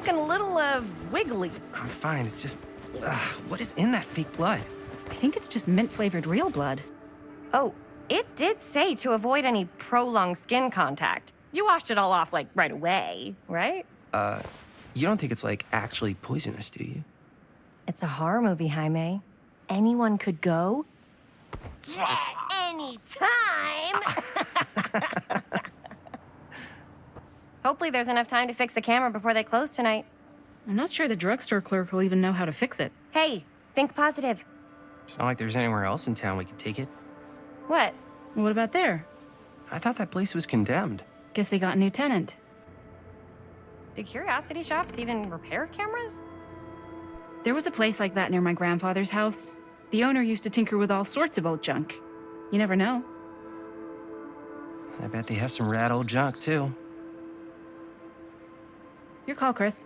looking a little, wiggly. I'm fine, it's just... what is in that fake blood? I think it's just mint-flavored real blood. Oh, it did say to avoid any prolonged skin contact. You washed it all off, like, right away, right? You don't think it's, like, actually poisonous, do you? It's a horror movie, Jaime. Anyone could go. Yeah, anytime! Hopefully there's enough time to fix the camera before they close tonight. I'm not sure the drugstore clerk will even know how to fix it. Hey, think positive. It's not like there's anywhere else in town we could take it. What? What about there? I thought that place was condemned. Guess they got a new tenant. Do curiosity shops even repair cameras? There was a place like that near my grandfather's house. The owner used to tinker with all sorts of old junk. You never know. I bet they have some rad old junk, too. Your call, Chris.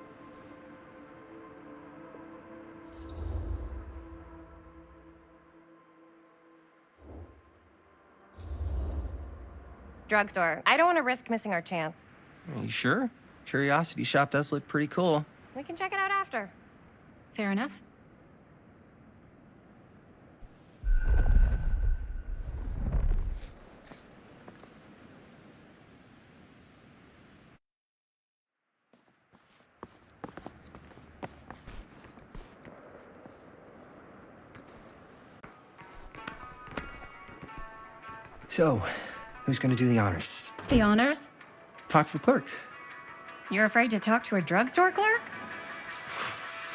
Drugstore. I don't want to risk missing our chance. Are you sure? Curiosity shop does look pretty cool. We can check it out after. Fair enough. So, who's gonna do the honors? The honors? Talk to the clerk. You're afraid to talk to a drugstore clerk?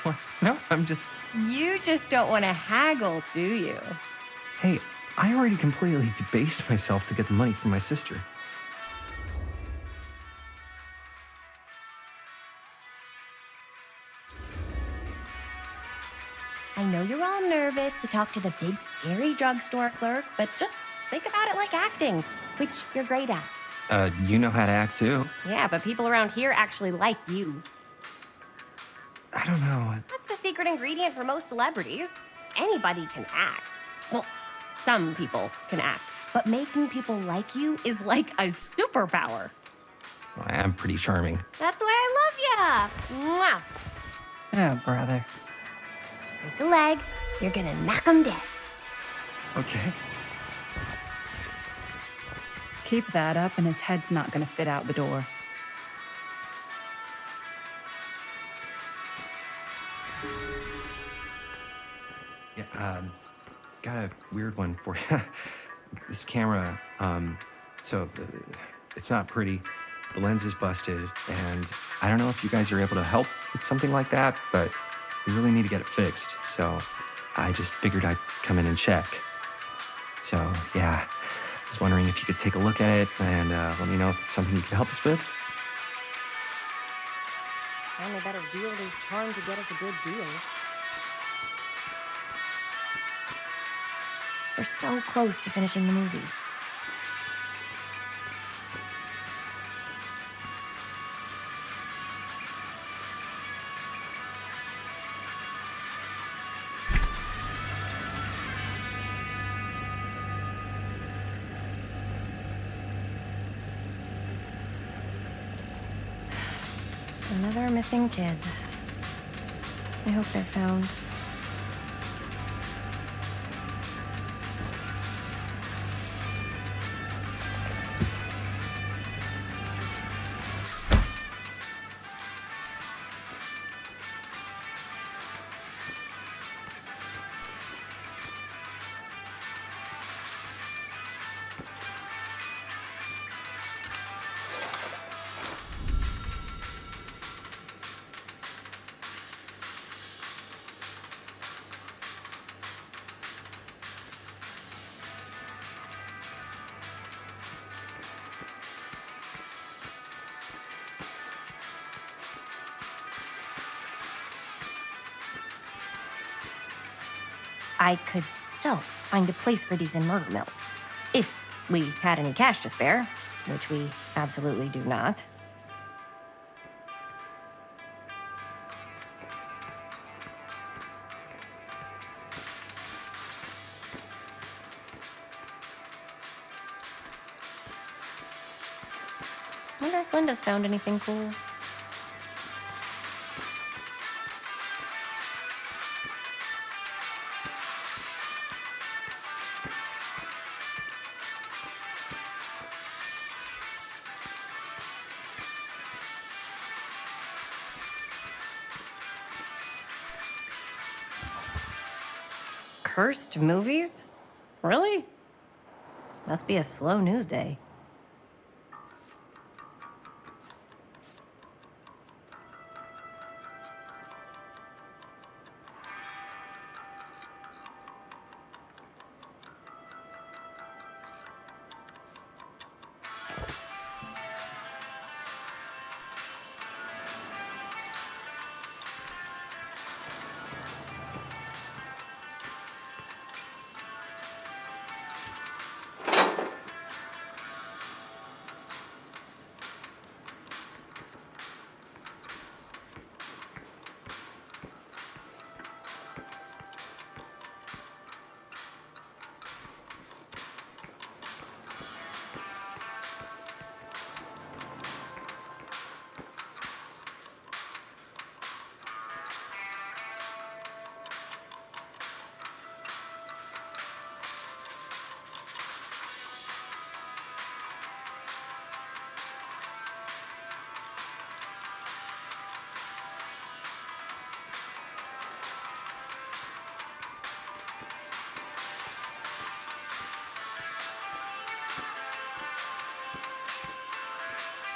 What? No, I'm just... You just don't want to haggle, do you? Hey, I already completely debased myself to get the money from my sister. I know you're all nervous to talk to the big, scary drugstore clerk, but just think about it like acting, which you're great at. You know how to act, too. Yeah, but people around here actually like you. I don't know. That's the secret ingredient for most celebrities. Anybody can act. Well, some people can act. But making people like you is like a superpower. Well, I am pretty charming. That's why I love ya. Mwah. Oh, brother. Break a leg, you're gonna knock 'em dead. Okay. Keep that up and his head's not gonna fit out the door. Yeah, got a weird one for you. This camera, it's not pretty. The lens is busted, and I don't know if you guys are able to help with something like that, but we really need to get it fixed, so I just figured I'd come in and check. So, yeah, I was wondering if you could take a look at it and let me know if it's something you could help us with. Finally better wield his charm to get us a good deal. We're so close to finishing the movie. Another missing kid. I hope they're found. I could so find a place for these in Murder Mill. If we had any cash to spare, which we absolutely do not. Wonder if Linda's found anything cool. Cursed movies? Really? Must be a slow news day.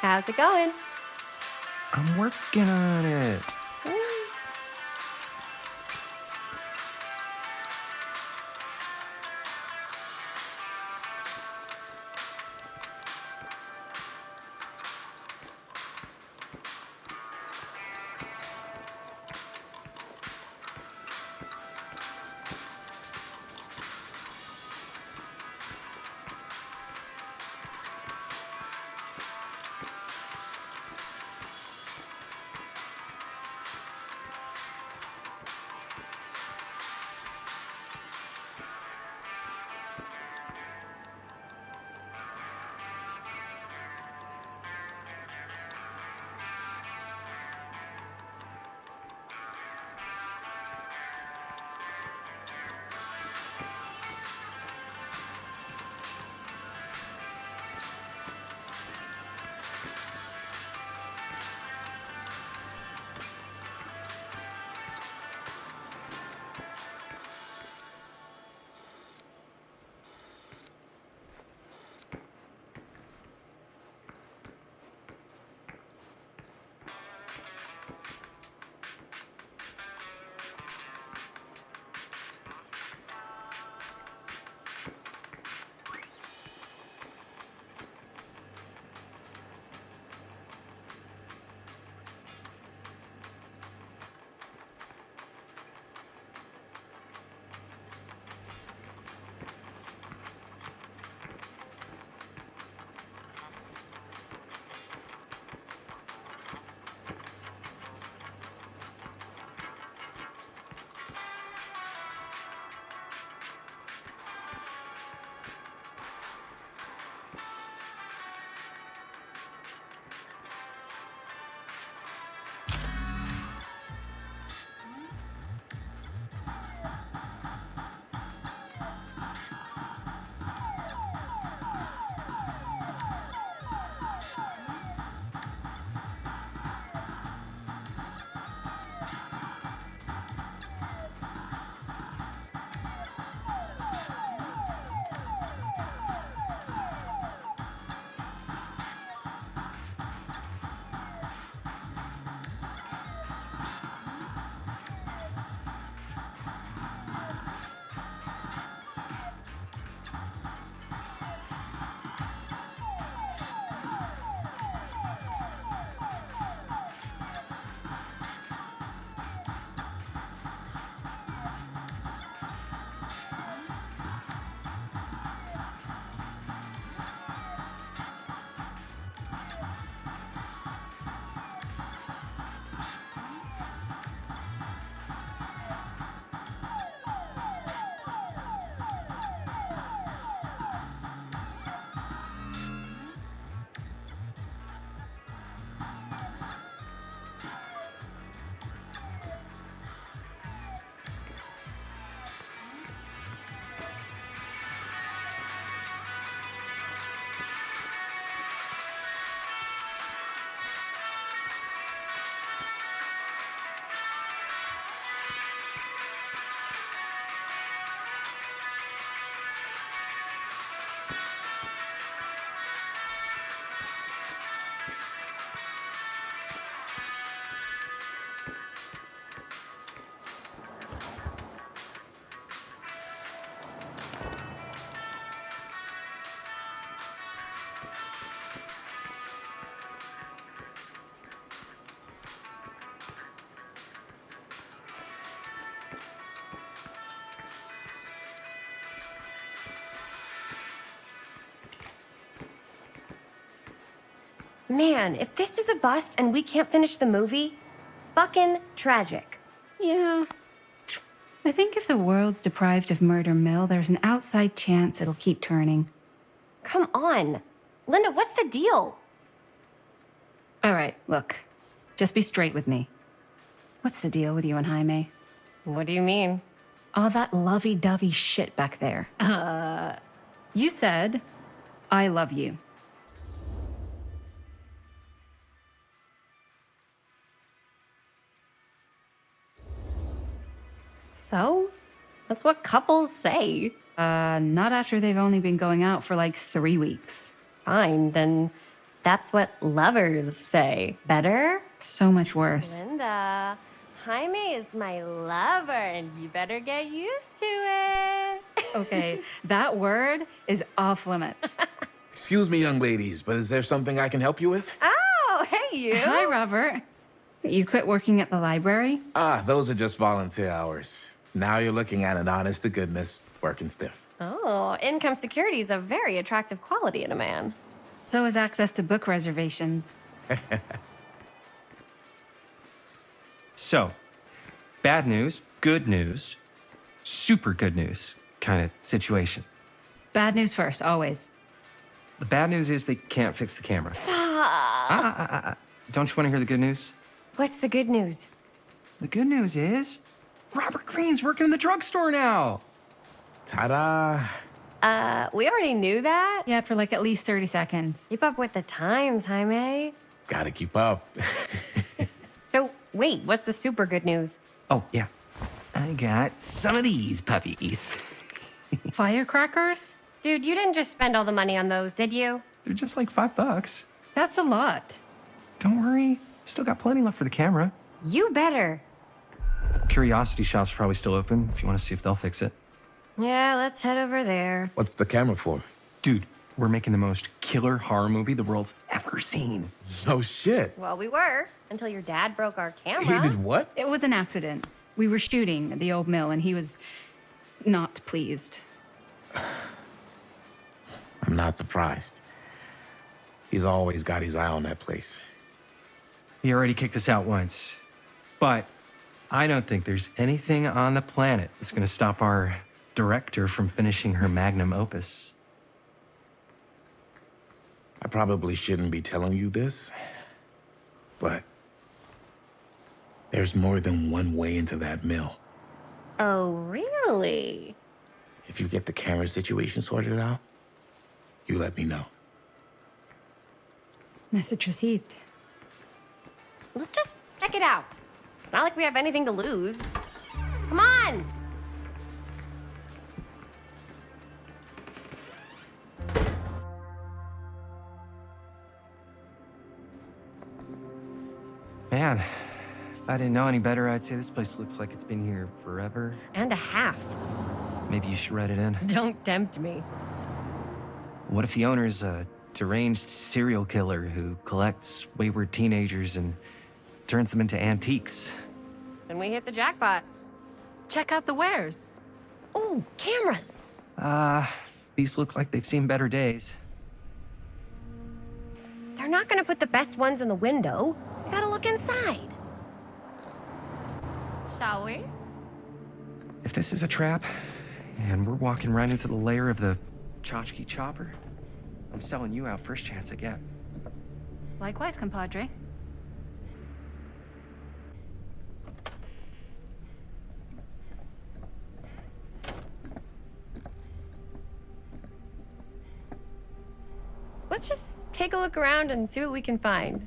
How's it going? I'm working on it. Man, if this is a bust and we can't finish the movie, fucking tragic. Yeah. I think if the world's deprived of Murder Mill, there's an outside chance it'll keep turning. Come on. Linda, what's the deal? All right, look. Just be straight with me. What's the deal with you and Jaime? What do you mean? All that lovey-dovey shit back there. You said, I love you. So? That's what couples say. Not after they've only been going out for like 3 weeks. Fine, then that's what lovers say. Better? So much worse. Linda, Jaime is my lover, and you better get used to it. Okay, that word is off limits. Excuse me, young ladies, but is there something I can help you with? Oh, hey, you. Hi, Robert. You quit working at the library? Ah, those are just volunteer hours. Now you're looking at an honest-to-goodness working stiff. Oh, income security is a very attractive quality in a man. So is access to book reservations. So, bad news, good news, super good news kind of situation. Bad news first, always. The bad news is they can't fix the camera. Don't you want to hear the good news? What's the good news? The good news is Robert Greene's working in the drugstore now. Ta-da! We already knew that. Yeah, for like at least 30 seconds. Keep up with the times, Jaime. Gotta keep up. So, wait, what's the super good news? Oh, yeah. I got some of these puppies. Firecrackers? Dude, you didn't just spend all the money on those, did you? They're just like $5. That's a lot. Don't worry. Still got plenty left for the camera. You better. Curiosity Shop's probably still open if you want to see if they'll fix it. Yeah, let's head over there. What's the camera for? Dude, we're making the most killer horror movie the world's ever seen. No shit. Well, we were, until your dad broke our camera. He did what? It was an accident. We were shooting at the old mill and he was not pleased. I'm not surprised. He's always got his eye on that place. He already kicked us out once. But I don't think there's anything on the planet that's going to stop our director from finishing her magnum opus. I probably shouldn't be telling you this, but there's more than one way into that mill. Oh, really? If you get the camera situation sorted out, you let me know. Message received. Let's just check it out. It's not like we have anything to lose. Come on! Man, if I didn't know any better, I'd say this place looks like it's been here forever. And a half. Maybe you should write it in. Don't tempt me. What if the owner's a deranged serial killer who collects wayward teenagers and turns them into antiques? Then we hit the jackpot. Check out the wares. Ooh, cameras! These look like they've seen better days. They're not gonna put the best ones in the window. We gotta look inside. Shall we? If this is a trap, and we're walking right into the lair of the tchotchke chopper, I'm selling you out first chance I get. Likewise, compadre. Let's just take a look around and see what we can find.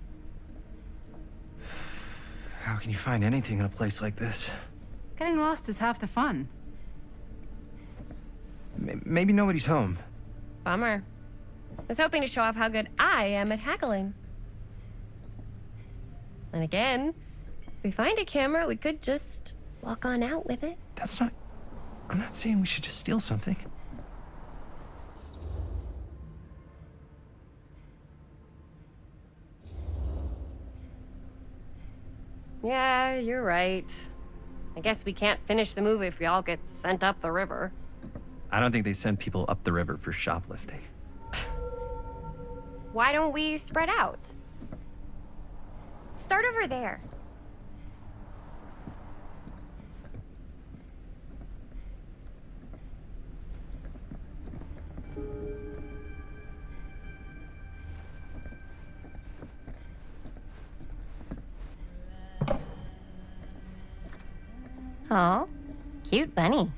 How can you find anything in a place like this? Getting lost is half the fun. Maybe nobody's home. Bummer. I was hoping to show off how good I am at haggling. And again, if we find a camera, we could just walk on out with it. That's not... I'm not saying we should just steal something. Yeah, you're right. I guess we can't finish the movie if we all get sent up the river. I don't think they send people up the river for shoplifting. Why don't we spread out? start over there. Oh, cute bunny.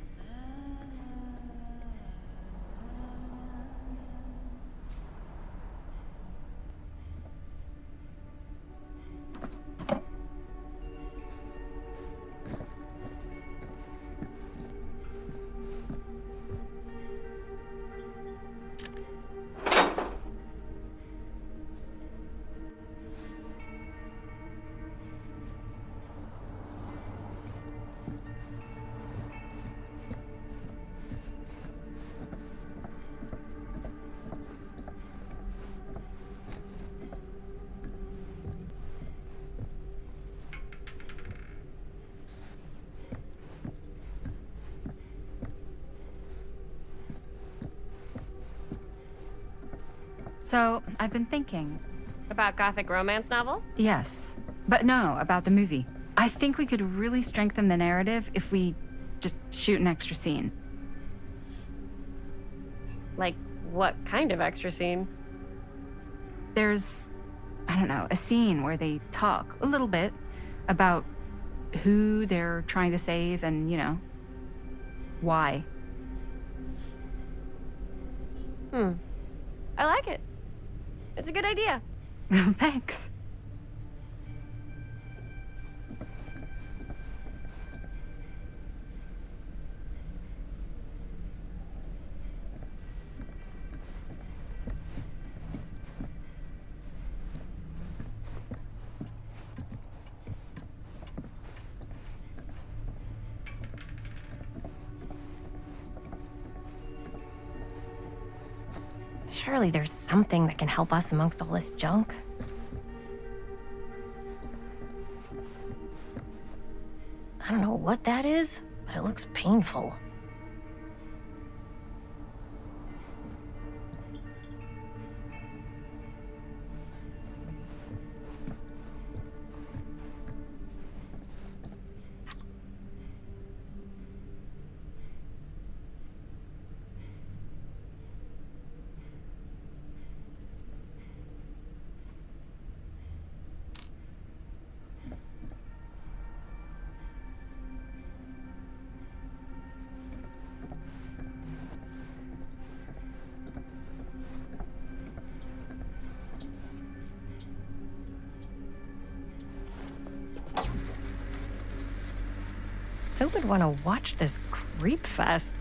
So, I've been thinking. About gothic romance novels? Yes. But no, about the movie. I think we could really strengthen the narrative if we just shoot an extra scene. Like, what kind of extra scene? There's, I don't know, a scene where they talk a little bit about who they're trying to save and, why. I like it. It's a good idea. Thanks. Surely there's something that can help us amongst all this junk. I don't know what that is, but it looks painful. Who would want to watch this creep fest?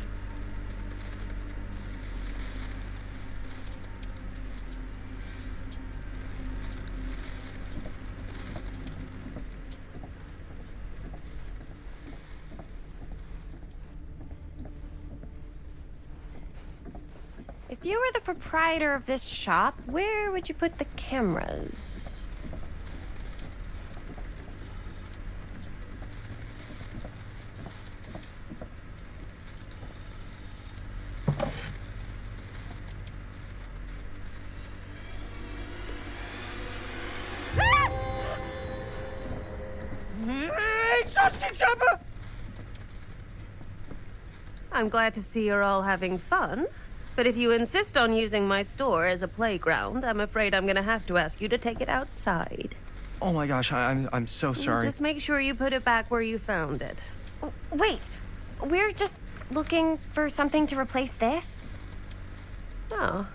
If you were the proprietor of this shop, where would you put the cameras? I'm glad to see you're all having fun, but if you insist on using my store as a playground, I'm afraid I'm gonna have to ask you to take it outside. Oh my gosh, I'm so sorry. Just make sure you put it back where you found it. Wait, we're just looking for something to replace this? Oh,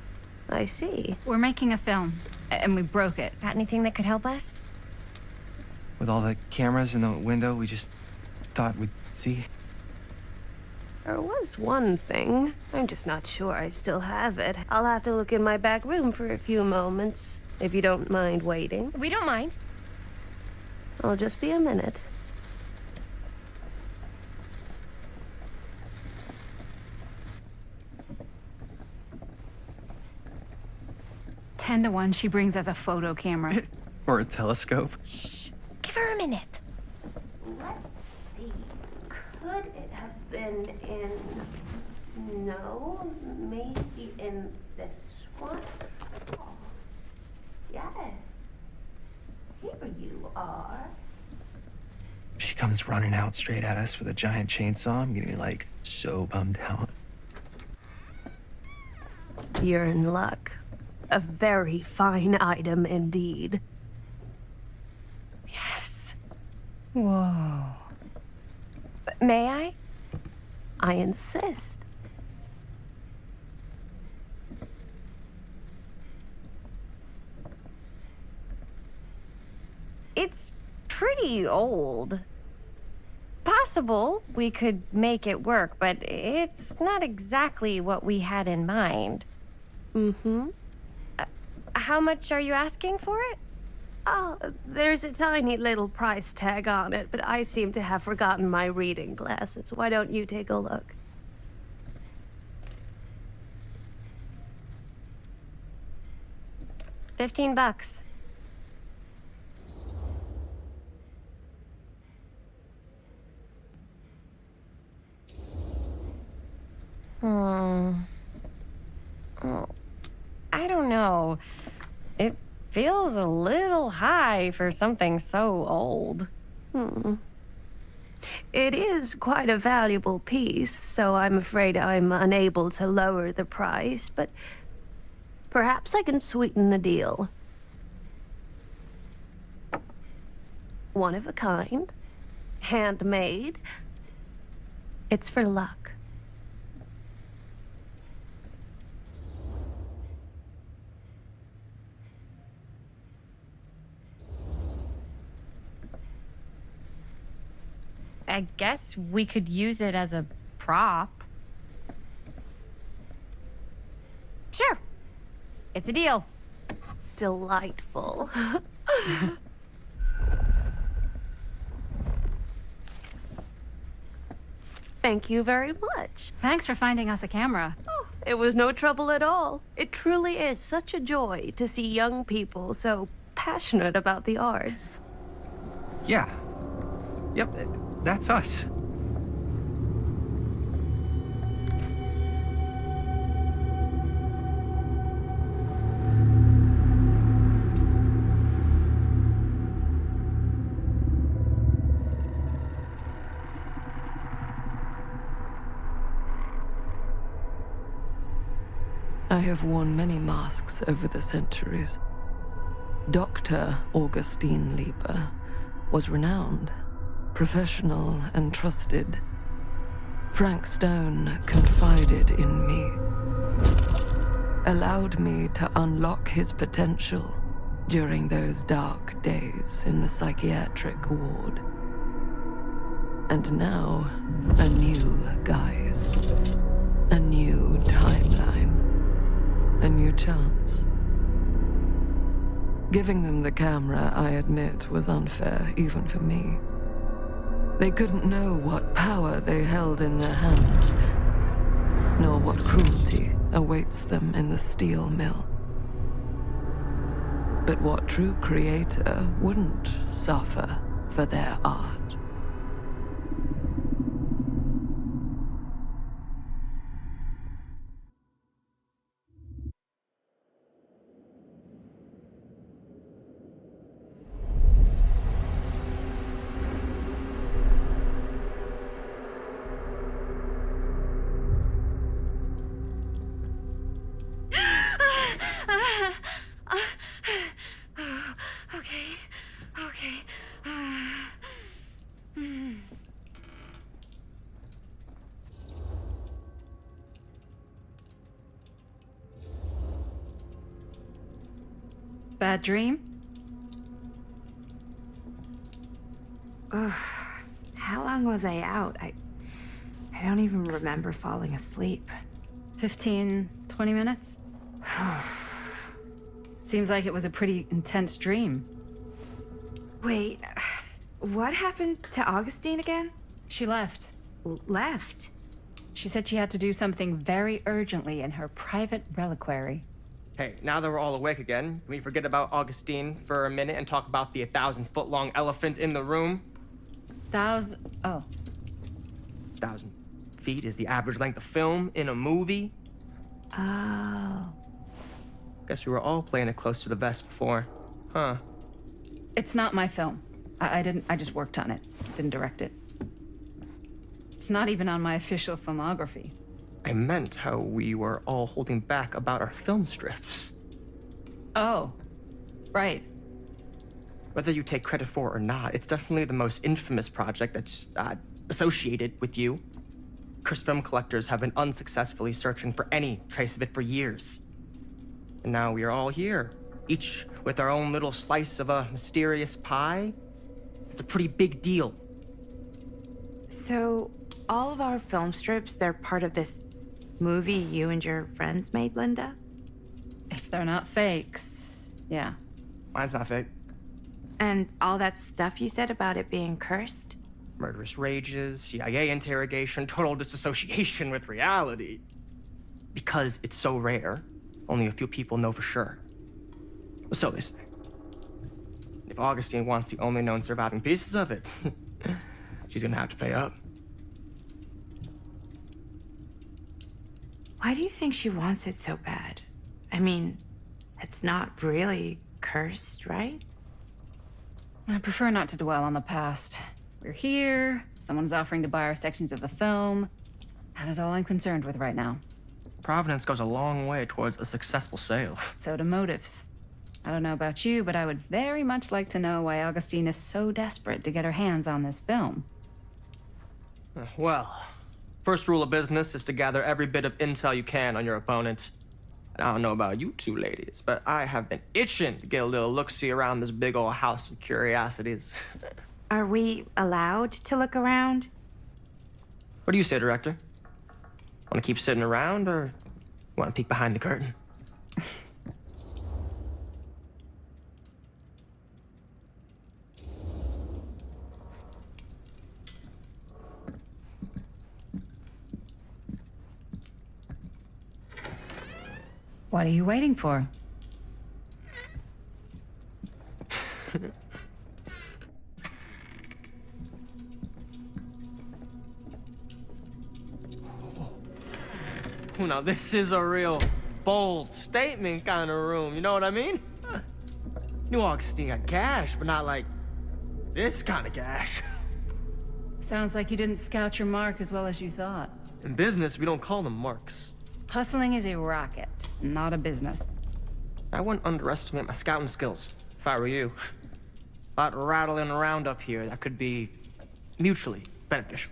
I see. We're making a film, and we broke it. Got anything that could help us? With all the cameras in the window, we just thought we'd see. There was one thing. I'm just not sure I still have it. I'll have to look in my back room for a few moments, if you don't mind waiting. We don't mind. I'll just be a minute. Ten to 1, she brings us a photo camera. Or a telescope. Shh. Give her a minute. Let's see. Could it have been in... No, maybe in this one? Oh, yes. Here you are. She comes running out straight at us with a giant chainsaw. I'm getting, like, so bummed out. You're in luck. A very fine item indeed. Yes. Whoa. May I? I insist. It's pretty old. Possible we could make it work, but it's not exactly what we had in mind. Mm-hmm. How much are you asking for it? Oh, there's a tiny little price tag on it, but I seem to have forgotten my reading glasses. Why don't you take a look? $15. Oh, I don't know. It feels a little high for something so old. It is quite a valuable piece, so I'm afraid I'm unable to lower the price, but perhaps I can sweeten the deal. One of a kind, handmade. It's for luck. I guess we could use it as a prop. Sure. It's a deal. Delightful. Thank you very much. Thanks for finding us a camera. Oh, it was no trouble at all. It truly is such a joy to see young people so passionate about the arts. Yeah. Yep, that's us. I have worn many masks over the centuries. Dr. Augustine Lieber was renowned, professional, and trusted. Frank Stone confided in me, allowed me to unlock his potential during those dark days in the psychiatric ward. And now, a new guise, a new timeline, a new chance. Giving them the camera, I admit, was unfair, even for me. They couldn't know what power they held in their hands, nor what cruelty awaits them in the steel mill. But what true creator wouldn't suffer for their art? Okay. Bad dream? Ugh. How long was I out? I don't even remember falling asleep. 15, 20 minutes? Seems like it was a pretty intense dream. Wait, what happened to Augustine again? She left. Left? She said she had to do something very urgently in her private reliquary. Hey, now that we're all awake again, can we forget about Augustine for a minute and talk about the 1,000-foot-long elephant in the room? 1,000 feet is the average length of film in a movie. Oh. Guess we were all playing it close to the vest before, huh? It's not my film. I just worked on it. Didn't direct it. It's not even on my official filmography. I meant how we were all holding back about our film strips. Oh, right. Whether you take credit for it or not, it's definitely the most infamous project that's associated with you. Cursed film collectors have been unsuccessfully searching for any trace of it for years. And now we are all here, each with our own little slice of a mysterious pie. It's a pretty big deal. So, all of our film strips, they're part of this movie you and your friends made, Linda? If they're not fakes, yeah. Mine's not fake. And all that stuff you said about it being cursed? Murderous rages, CIA interrogation, total disassociation with reality. Because it's so rare, only a few people know for sure. So they say. If Augustine wants the only known surviving pieces of it, she's gonna have to pay up. Why do you think she wants it so bad? I mean, it's not really cursed, right? I prefer not to dwell on the past. We're here, someone's offering to buy our sections of the film. That is all I'm concerned with right now. Providence goes a long way towards a successful sale. So do motives. I don't know about you, but I would very much like to know why Augustine is so desperate to get her hands on this film. Well, first rule of business is to gather every bit of intel you can on your opponent. And I don't know about you two ladies, but I have been itching to get a little look-see around this big old house of curiosities. Are we allowed to look around? What do you say, director? Want to keep sitting around, or want to peek behind the curtain? What are you waiting for? Now, this is a real bold statement kind of room, you know what I mean? New Augustine got cash, but not like this kind of cash. Sounds like you didn't scout your mark as well as you thought. In business, we don't call them marks. Hustling is a racket, not a business. I wouldn't underestimate my scouting skills, if I were you. A lot rattling around up here that could be mutually beneficial.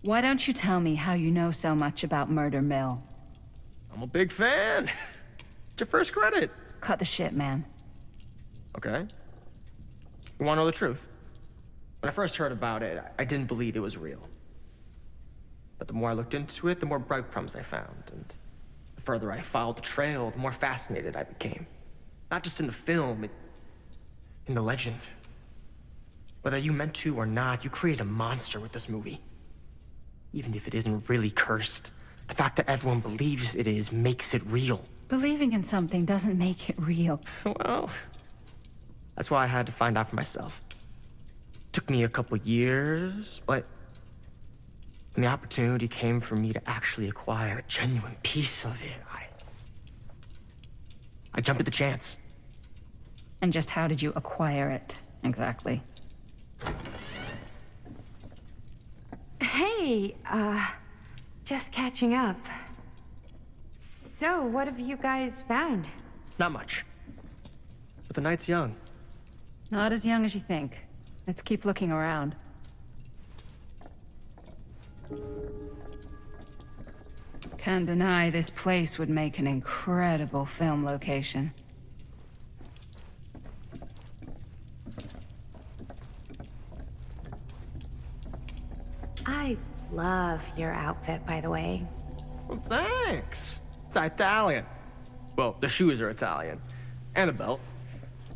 Why don't you tell me how you know so much about Murder Mill? I'm a big fan. It's your first credit. Cut the shit, man. Okay. You want to know the truth? When I first heard about it, I didn't believe it was real. But the more I looked into it, the more breadcrumbs I found. And the further I followed the trail, the more fascinated I became. Not just in the film, in the legend. Whether you meant to or not, you created a monster with this movie. Even if it isn't really cursed, the fact that everyone believes it is makes it real. Believing in something doesn't make it real. Well, that's why I had to find out for myself. Took me a couple years, but when the opportunity came for me to actually acquire a genuine piece of it, I jumped at the chance. And just how did you acquire it, exactly? Hey, just catching up. So, what have you guys found? Not much. But the night's young. Not as young as you think. Let's keep looking around. Can't deny this place would make an incredible film location. I love your outfit, by the way. Well, thanks. It's Italian. Well, the shoes are Italian. And a belt.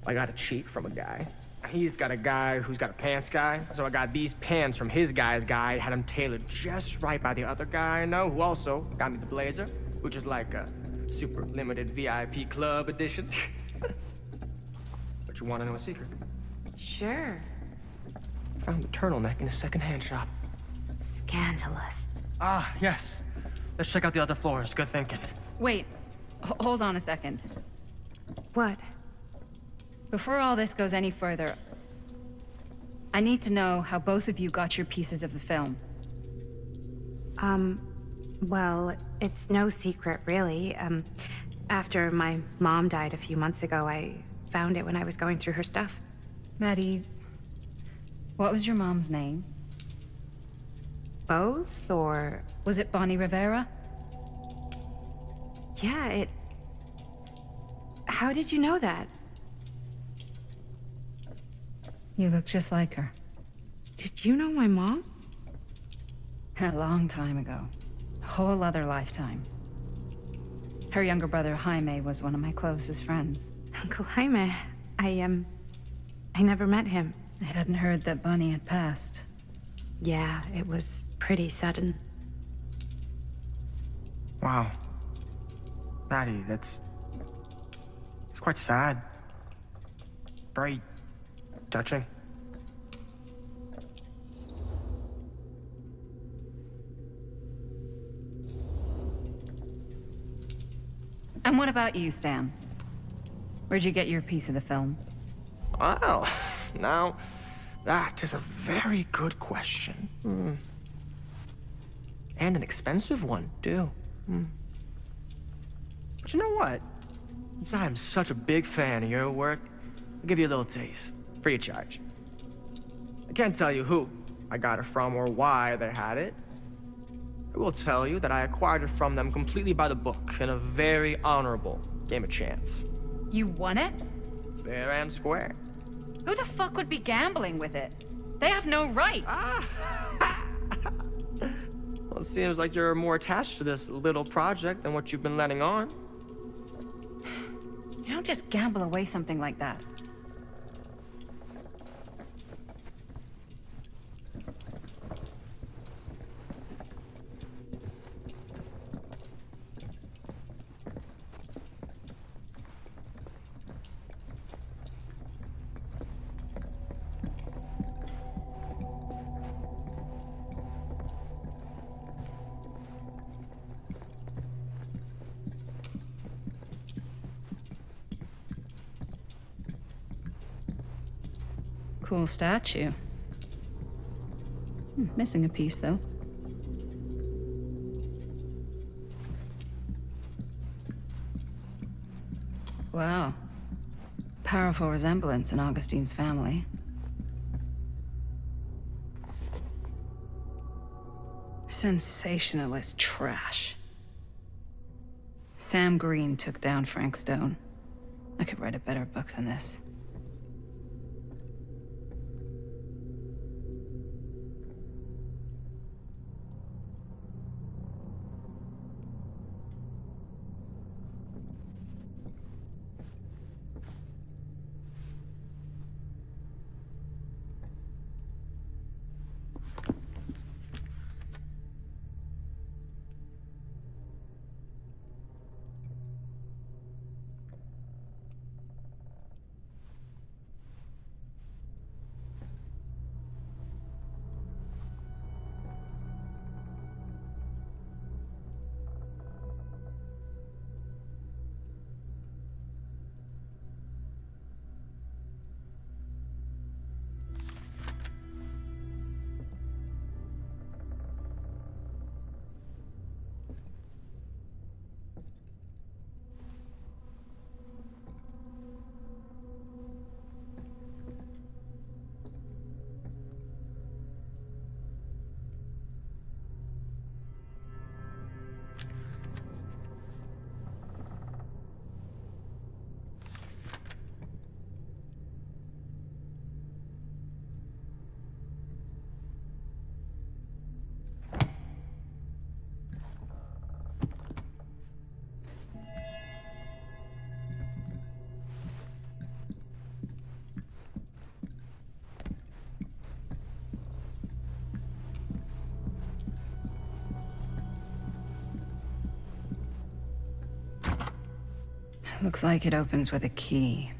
I got a cheat from a guy. He's got a guy who's got a pants guy. So I got these pants from his guy's guy, had them tailored just right by the other guy I know, who also got me the blazer, which is like a super limited VIP club edition. But you want to know a secret? Sure. Found the turtleneck in a secondhand shop. Scandalous. Ah, yes. Let's check out the other floors. Good thinking. Wait, hold on a second. What? Before all this goes any further, I need to know how both of you got your pieces of the film. Well, it's no secret, really. After my mom died a few months ago, I found it when I was going through her stuff. Maddie, what was your mom's name? Both, or... Was it Bonnie Rivera? Yeah, How did you know that? You look just like her. Did you know my mom? A long time ago. A whole other lifetime. Her younger brother, Jaime, was one of my closest friends. Uncle Jaime, I never met him. I hadn't heard that Bonnie had passed. Yeah, it was pretty sudden. Wow. Maddie, it's quite sad. Very touching. And what about you, Stan? Where'd you get your piece of the film? Well, now, that is a very good question. And an expensive one, too. But you know what? Since I'm such a big fan of your work, I'll give you a little taste, free of charge. I can't tell you who I got it from or why they had it. I will tell you that I acquired it from them completely by the book in a very honorable game of chance. You won it? Fair and square. Who the fuck would be gambling with it? They have no right. Well, it seems like you're more attached to this little project than what you've been letting on. You don't just gamble away something like that. Cool statue. Missing a piece, though. Wow. Powerful resemblance in Augustine's family. Sensationalist trash. Sam Green took down Frank Stone. I could write a better book than this. Looks like it opens with a key.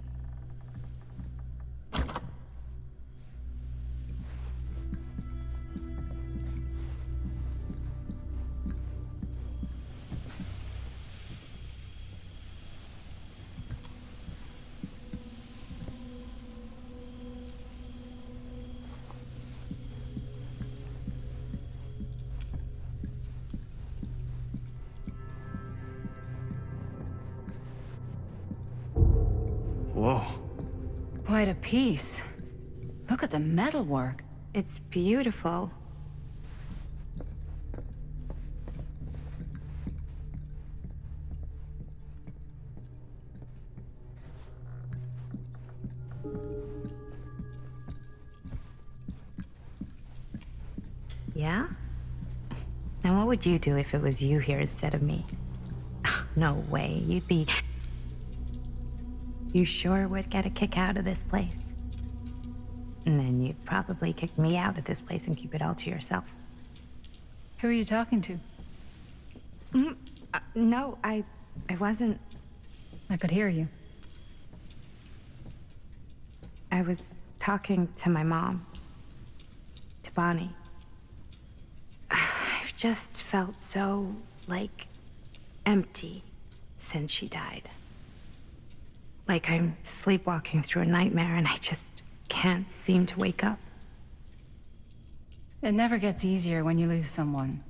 Quite a piece. Look at the metalwork. It's beautiful. Yeah? Now what would you do if it was you here instead of me? No way, you'd be... You sure would get a kick out of this place. And then you'd probably kick me out of this place and keep it all to yourself. Who are you talking to? No, I wasn't. I could hear you. I was talking to my mom. To Bonnie. I've just felt so, like, empty since she died. Like I'm sleepwalking through a nightmare and I just can't seem to wake up. It never gets easier when you lose someone.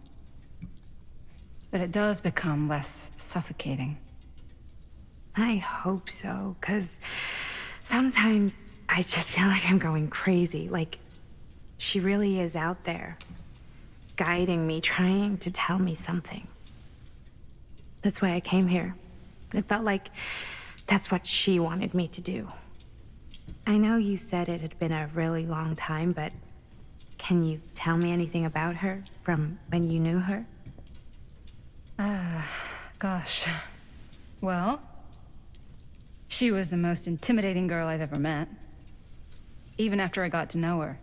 But it does become less suffocating. I hope so, 'cause sometimes I just feel like I'm going crazy. Like, she really is out there, guiding me, trying to tell me something. That's why I came here. It felt like that's what she wanted me to do. I know you said it had been a really long time, but can you tell me anything about her from when you knew her? Gosh. Well, she was the most intimidating girl I've ever met. Even after I got to know her.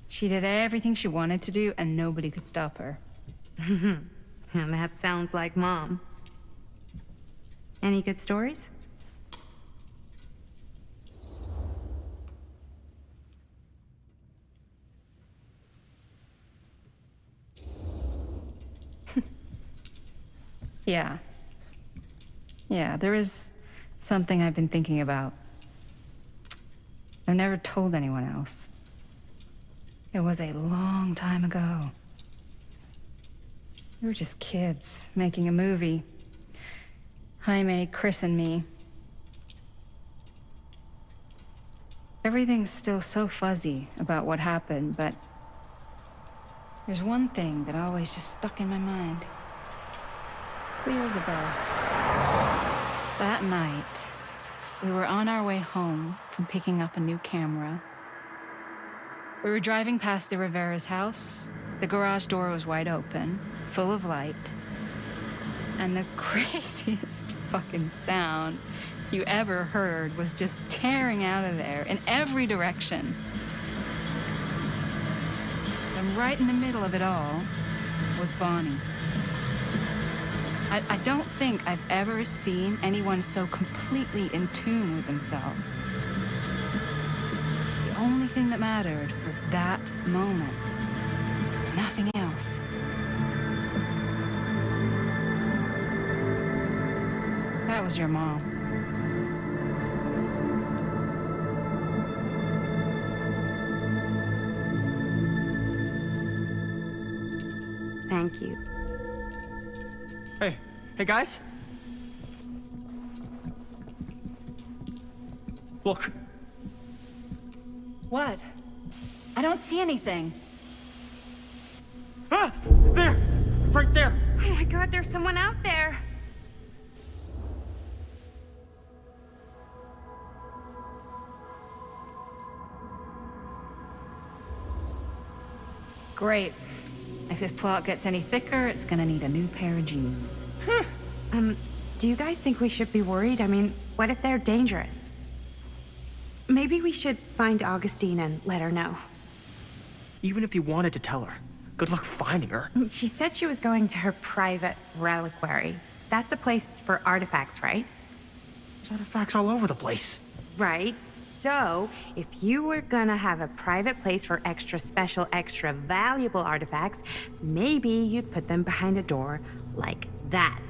She did everything she wanted to do, and nobody could stop her. And that sounds like Mom. Any good stories? Yeah, there is something I've been thinking about. I've never told anyone else. It was a long time ago. We were just kids, making a movie. Jaime, Chris, and me. Everything's still so fuzzy about what happened, but there's one thing that always just stuck in my mind. Clear as a bell. That night, we were on our way home from picking up a new camera. We were driving past the Rivera's house. The garage door was wide open, full of light. And the craziest fucking sound you ever heard was just tearing out of there in every direction. And right in the middle of it all was Bonnie. I don't think I've ever seen anyone so completely in tune with themselves. The only thing that mattered was that moment. Nothing else. That was your mom. Thank you. Hey guys. Look. What? I don't see anything. Ah! There! Right there! Oh my God, there's someone out there. Great. If this plot gets any thicker, it's gonna need a new pair of jeans. Do you guys think we should be worried? I mean, what if they're dangerous? Maybe we should find Augustine and let her know. Even if you wanted to tell her, good luck finding her. She said she was going to her private reliquary. That's a place for artifacts, right? There's artifacts all over the place. Right. So, if you were gonna have a private place for extra special, extra valuable artifacts, maybe you'd put them behind a door like that.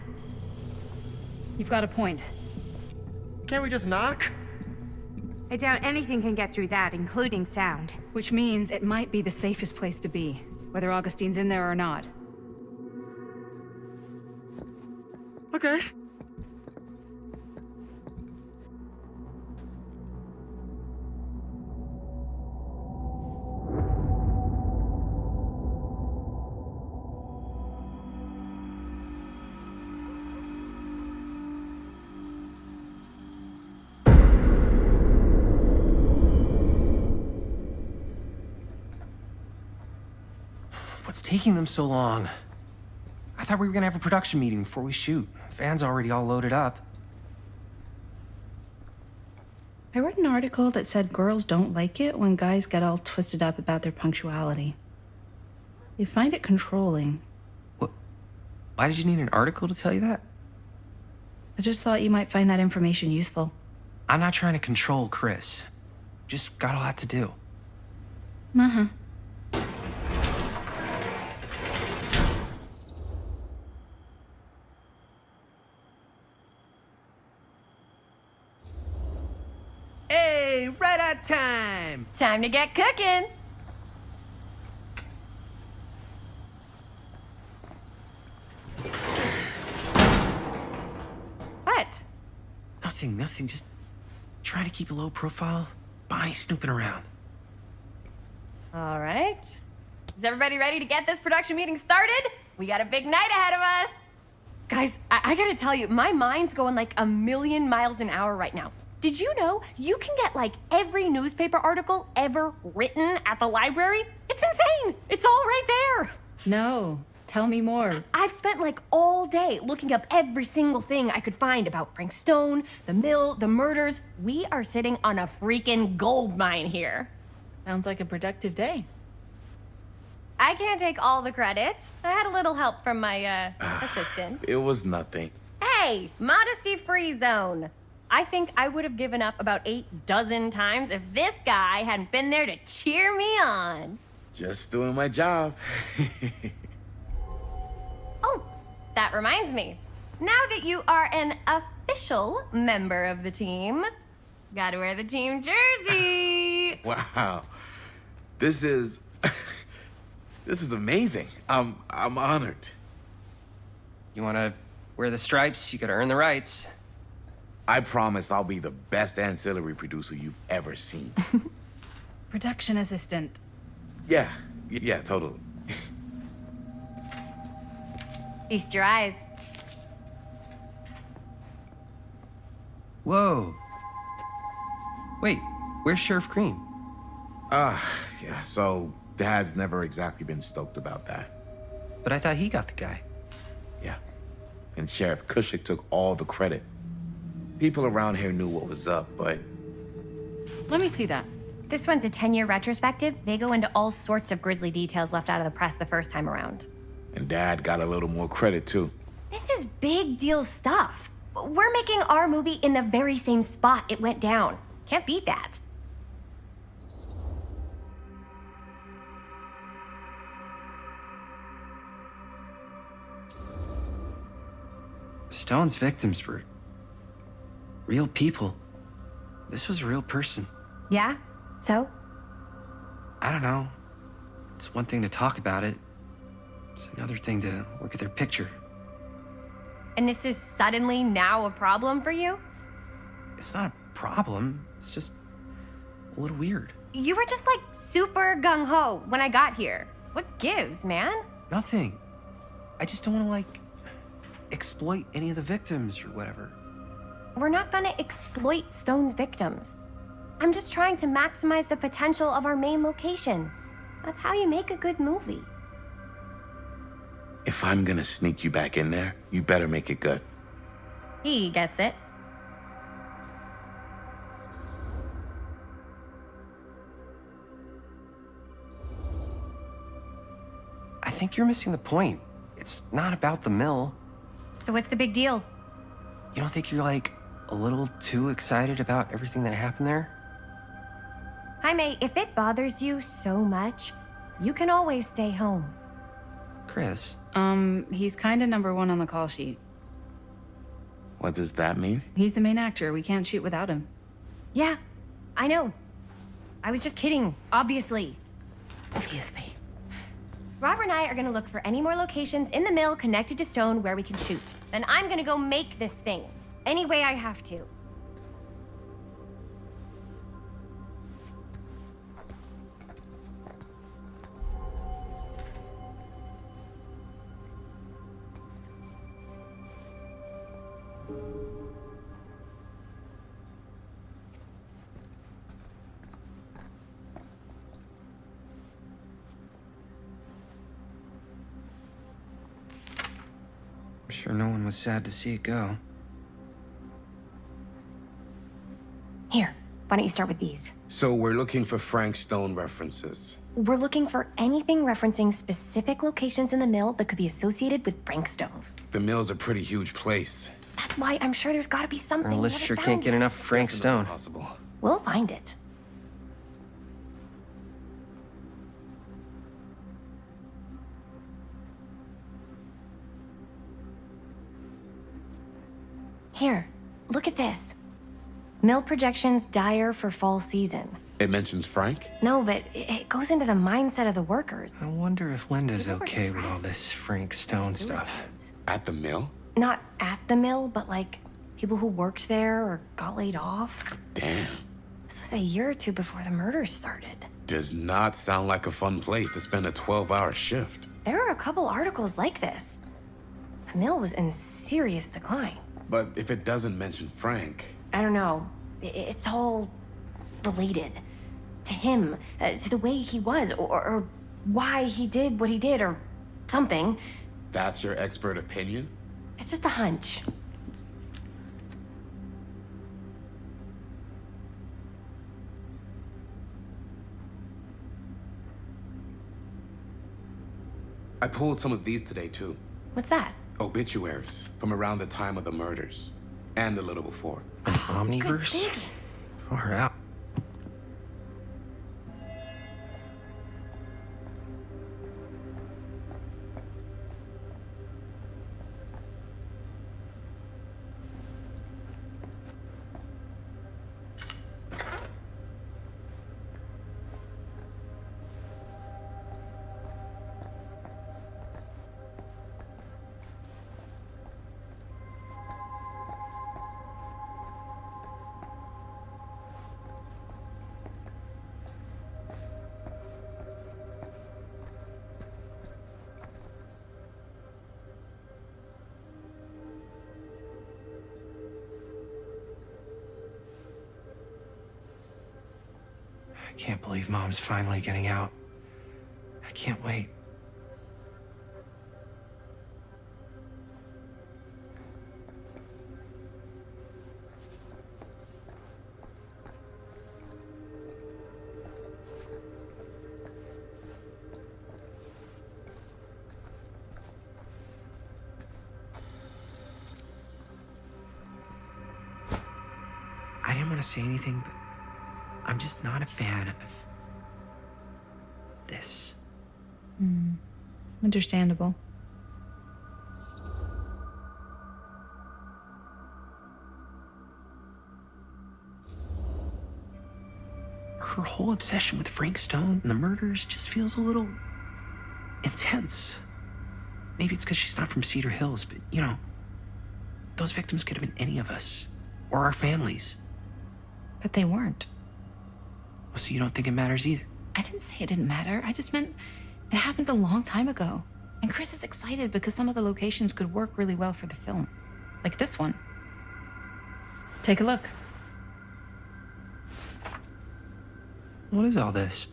You've got a point. Can't we just knock? I doubt anything can get through that, including sound. Which means it might be the safest place to be, whether Augustine's in there or not. What's taking them so long? I thought we were gonna have a production meeting before we shoot. Van's already all loaded up. I read an article that said girls don't like it when guys get all twisted up about their punctuality. They find it controlling. What? Why did you need an article to tell you that? I just thought you might find that information useful. I'm not trying to control Chris. Just got a lot to do. Uh-huh. Hey, right on time! Time to get cooking. What? Nothing, just trying to keep a low profile. Bonnie snooping around. All right. Is everybody ready to get this production meeting started? We got a big night ahead of us. Guys, I gotta tell you, my mind's going like a million miles an hour right now. Did you know you can get like every newspaper article ever written at the library? It's insane. It's all right there. No, tell me more. I've spent like all day looking up every single thing I could find about Frank Stone, the mill, the murders. We are sitting on a freaking gold mine here. Sounds like a productive day. I can't take all the credit. I had a little help from my assistant. It was nothing. Hey, modesty-free zone. I think I would have given up about 8 dozen times if this guy hadn't been there to cheer me on. Just doing my job. Oh, that reminds me. Now that you are an official member of the team, gotta wear the team jersey. Wow. This is... this is amazing. I'm honored. You wanna wear the stripes? You gotta earn the rights. I promise I'll be the best ancillary producer you've ever seen. Production assistant. Yeah, totally. Feast your eyes. Whoa. Wait, where's Sheriff Green? Yeah, so Dad's never exactly been stoked about that. But I thought he got the guy. Yeah, and Sheriff Cushik took all the credit. People around here knew what was up, but... Let me see that. This one's a 10-year retrospective. They go into all sorts of grisly details left out of the press the first time around. And Dad got a little more credit, too. This is big deal stuff. We're making our movie in the very same spot it went down. Can't beat that. Stone's victims were real people. This was a real person. Yeah? So? I don't know. It's one thing to talk about it. It's another thing to look at their picture. And this is suddenly now a problem for you? It's not a problem. It's just a little weird. You were just like super gung-ho when I got here. What gives, man? Nothing. I just don't want to, like, exploit any of the victims or whatever. We're not gonna exploit Stone's victims. I'm just trying to maximize the potential of our main location. That's how you make a good movie. If I'm gonna sneak you back in there, you better make it good. He gets it. I think you're missing the point. It's not about the mill. So what's the big deal? You don't think you're, like, a little too excited about everything that happened there? Jaime, if it bothers you so much, you can always stay home. Chris? He's kinda number 1 on the call sheet. What does that mean? He's the main actor. We can't shoot without him. Yeah, I know. I was just kidding, obviously. Obviously. Robert and I are gonna look for any more locations in the mill connected to Stone where we can shoot. Then I'm gonna go make this thing, any way I have to. Sure no one was sad to see it go. Here, why don't you start with these? So we're looking for Frank Stone references. We're looking for anything referencing specific locations in the mill that could be associated with Frank Stone. The mill's a pretty huge place. That's why I'm sure there's gotta be something. Our we list haven't sure found can't get yet. enough of Frank Stone. Possible. We'll find it. Here, look at this. Mill projections dire for fall season. It mentions Frank? No, but it goes into the mindset of the workers. I wonder if Linda's People were okay with all depressed. this Frank Stone stuff. Suicides. At the mill? Not at the mill, but like people who worked there or got laid off. Damn. This was a year or two before the murders started. Does not sound like a fun place to spend a 12-hour shift. There are a couple articles like this. The mill was in serious decline. But if it doesn't mention Frank, I don't know. It's all related to him, to the way he was, or why he did what he did, or something. that's your expert opinion? It's just a hunch. I pulled some of these today, too. What's that? Obituaries from around the time of the murders. And a little before. An Good omniverse? thinking. Far out. I can't believe Mom's finally getting out. I can't wait. I didn't want to say anything, but I'm just not a fan of this. Understandable. Her whole obsession with Frank Stone and the murders just feels a little intense. Maybe it's because she's not from Cedar Hills, but you know, those victims could have been any of us or our families. But they weren't. So you don't think it matters either? I didn't say it didn't matter. I just meant it happened a long time ago. And Chris is excited because some of the locations could work really well for the film. Like this one. Take a look. What is all this?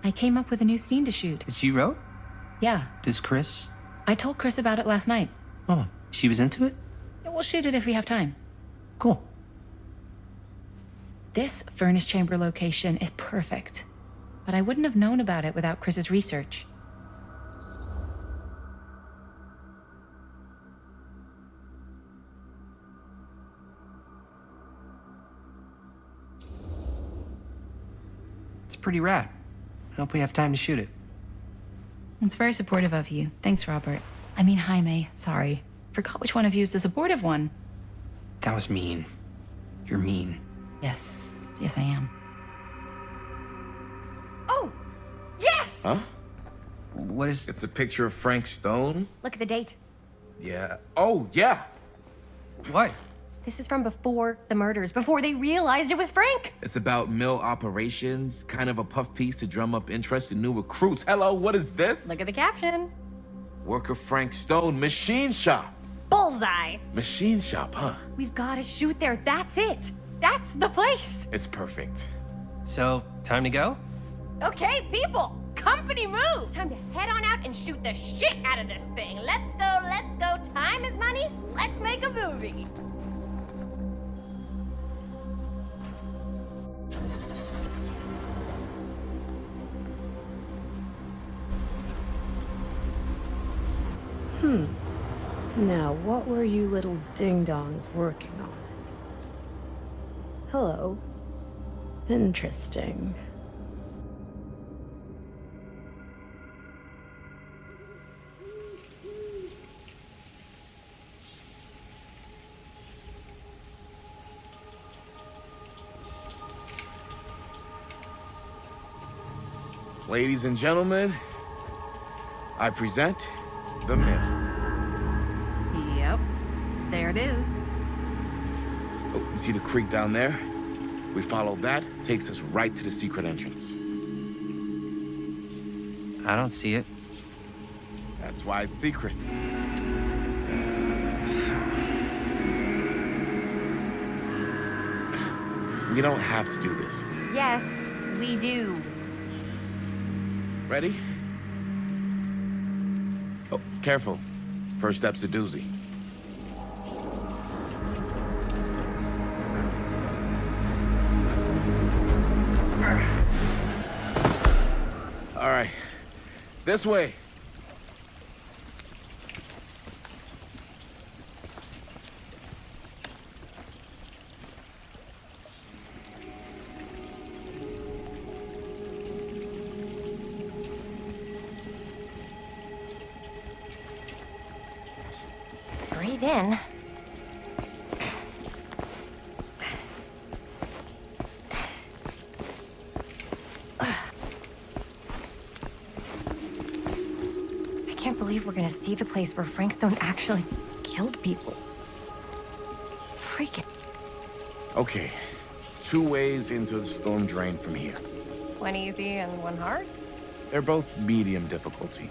I came up with a new scene to shoot. That you wrote? Yeah. Does Chris? I told Chris about it last night. Oh, she was into it? We'll shoot it if we have time. Cool. This furnace chamber location is perfect. But I wouldn't have known about it without Chris's research. It's pretty rad. I hope we have time to shoot it. It's very supportive of you. Thanks, Robert. I mean, Jaime. Sorry. Forgot which one of you is the supportive one. That was mean. You're mean. Yes. Yes, I am. Oh! Yes! Huh? What is... It's a picture of Frank Stone? Look at the date. Yeah. Oh, yeah. What? This is from before the murders, before they realized it was Frank. It's about mill operations, kind of a puff piece to drum up interest in new recruits. Hello, what is this? Look at the caption. Worker Frank Stone, machine shop. Bullseye. Machine shop, huh? We've got to shoot there. That's it. That's the place. It's perfect. So, time to go? Okay, people, come company move. Time to head on out and shoot the shit out of this thing. Let's go, let's go. Time is money. Let's make a movie. Now, what were you little ding-dongs working on? Hello. Interesting. Ladies and gentlemen, I present the mill. Yep. There it is. Oh, you see the creek down there? We follow that, takes us right to the secret entrance. I don't see it. That's why it's secret. We don't have to do this. Yes, we do. Ready? Oh, careful. First step's a doozy. All right, this way. Breathe in. I can't believe we're gonna see the place where Frank Stone actually killed people. Freaking. Okay, 2 ways into the storm drain from here. One easy and one hard? They're both medium difficulty.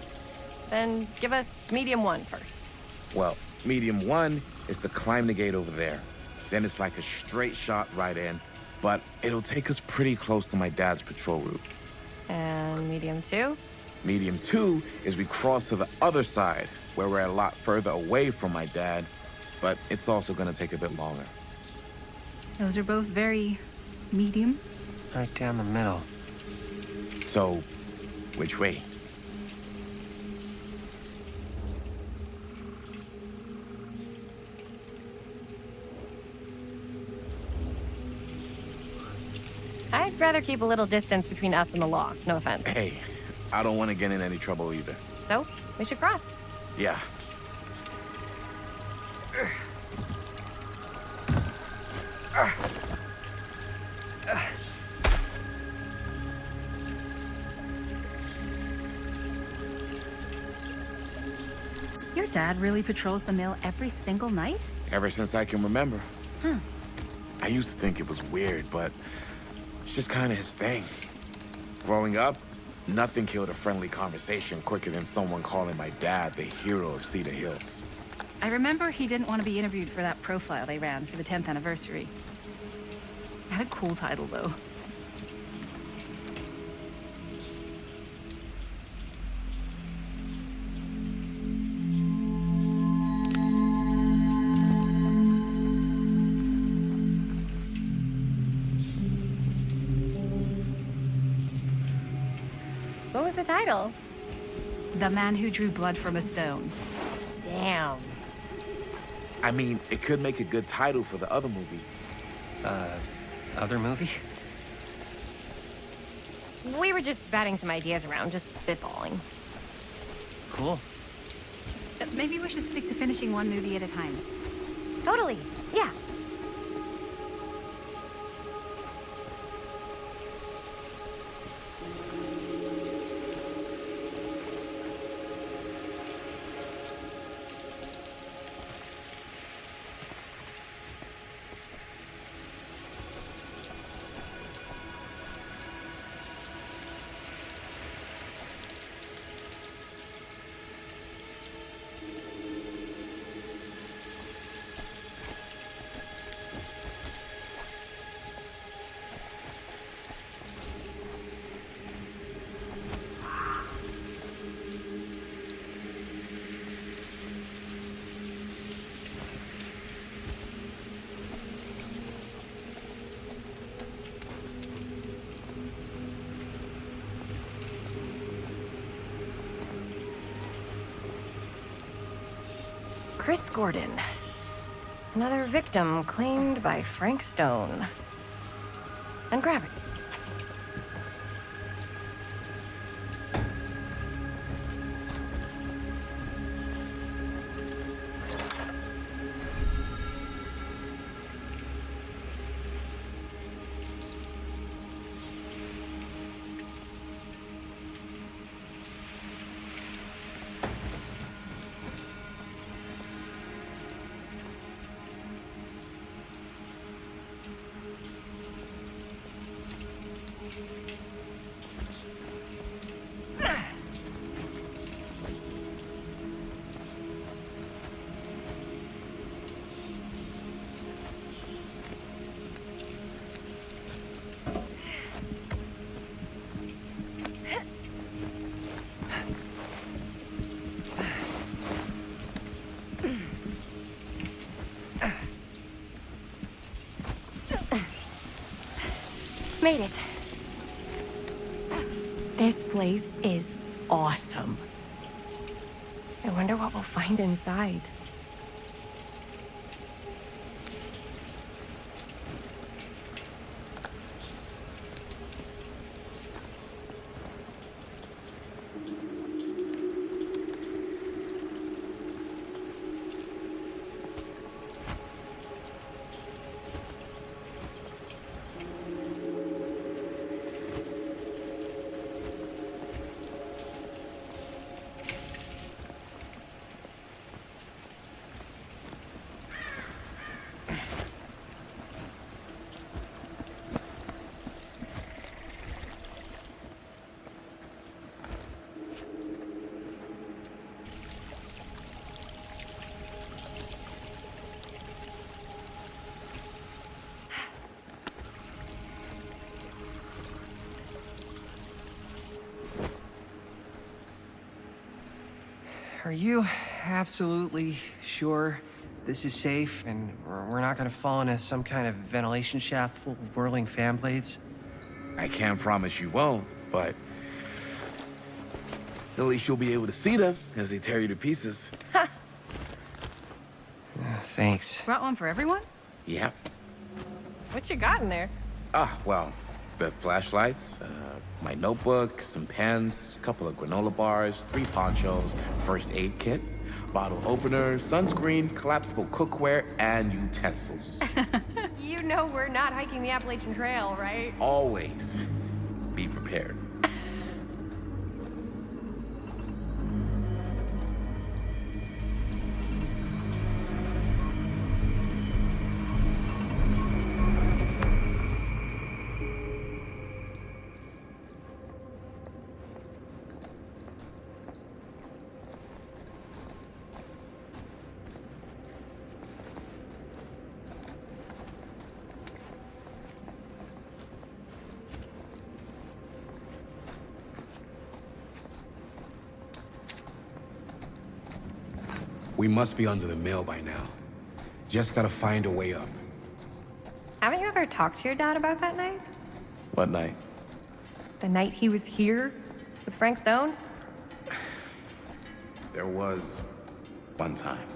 Then give us medium one first. Well, medium 1 is to climb the gate over there. Then it's like a straight shot right in, but it'll take us pretty close to my dad's patrol route. And medium two? Medium 2 is we cross to the other side, where we're a lot further away from my dad, but it's also gonna take a bit longer. Those are both very medium. Right down the middle. So, which way? I'd rather keep a little distance between us and the law. No offense. Hey, I don't want to get in any trouble either. So, we should cross. Yeah. Your dad really patrols the mill every single night? Ever since I can remember. Huh. I used to think it was weird, but it's just kind of his thing. Growing up, nothing killed a friendly conversation quicker than someone calling my dad the hero of Cedar Hills. I remember he didn't want to be interviewed for that profile they ran for the 10th anniversary. Had a cool title, though. What was the title? The Man Who Drew Blood from a Stone. Damn. I mean, it could make a good title for the other movie. Other movie? We were just batting some ideas around, just spitballing. Cool. Maybe we should stick to finishing one movie at a time. Totally. Yeah. Chris Gordon. Another victim claimed by Frank Stone. And gravity. Made it. This place is awesome. I wonder what we'll find inside. Are you absolutely sure this is safe and we're not gonna fall into some kind of ventilation shaft full of whirling fan blades? I can't promise you won't, but at least you'll be able to see them as they tear you to pieces. Thanks. Brought one for everyone? Yep. What you got in there? Well, the flashlights, my notebook, some pens, a couple of granola bars, 3 ponchos, first aid kit, bottle opener, sunscreen, collapsible cookware, and utensils. You know we're not hiking the Appalachian Trail, right? Always be prepared. We must be under the mill by now. Just gotta find a way up. Haven't you ever talked to your dad about that night? What night? The night he was here with Frank Stone? There was one time.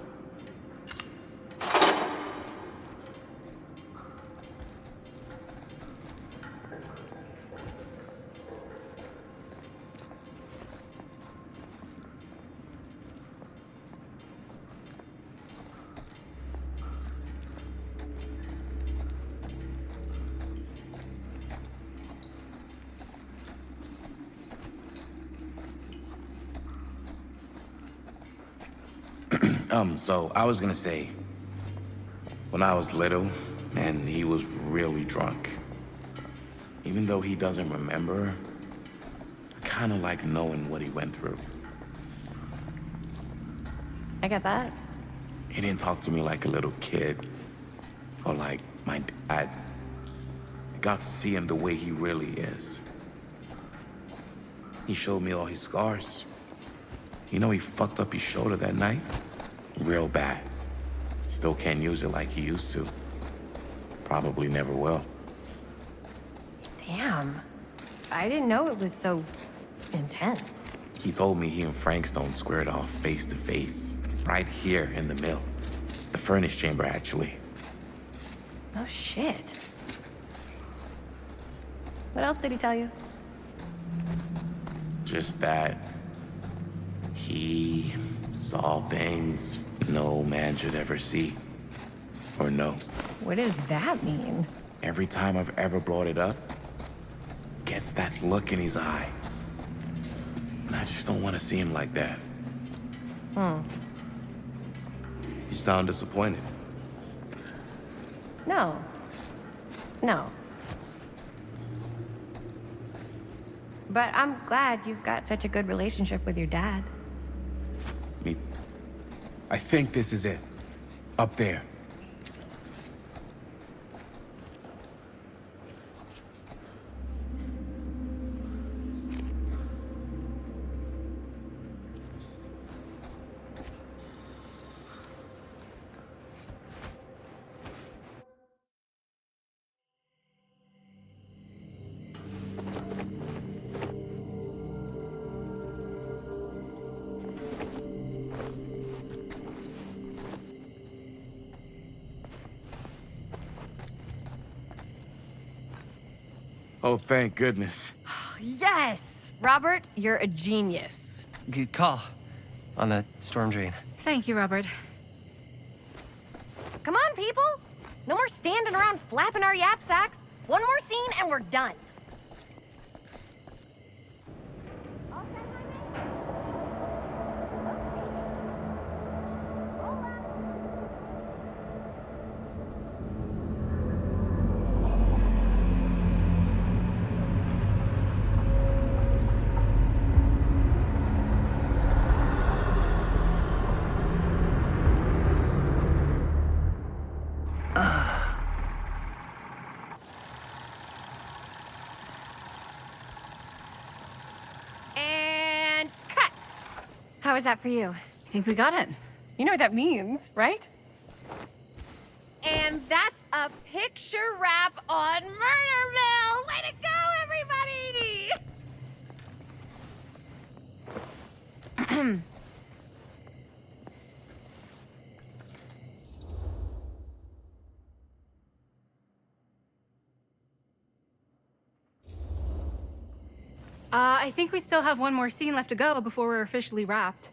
So I was gonna say, when I was little and he was really drunk, even though he doesn't remember, I kinda like knowing what he went through. I get that. He didn't talk to me like a little kid or like my dad. I got to see him the way he really is. He showed me all his scars. You know, he fucked up his shoulder that night. Real bad. Still can't use it like he used to. Probably never will. Damn. I didn't know it was so intense. He told me he and Frank Stone squared off face to face. Right here in the mill. The furnace chamber, actually. Oh, shit. What else did he tell you? Just that he saw things no man should ever see or know. What does that mean? Every time I've ever brought it up, gets that look in his eye. And I just don't want to see him like that. You sound disappointed. No. No. But I'm glad you've got such a good relationship with your dad. I think this is it. Up there. Oh, thank goodness. Yes! Robert, you're a genius. Good call on the storm drain. Thank you, Robert. Come on, people! No more standing around flapping our yap sacks. One more scene and we're done. And cut! How was that for you? I think we got it. You know what that means, right? And that's a picture wrap on Murder Mill! Way to go, everybody! I think we still have one more scene left to go before we're officially wrapped.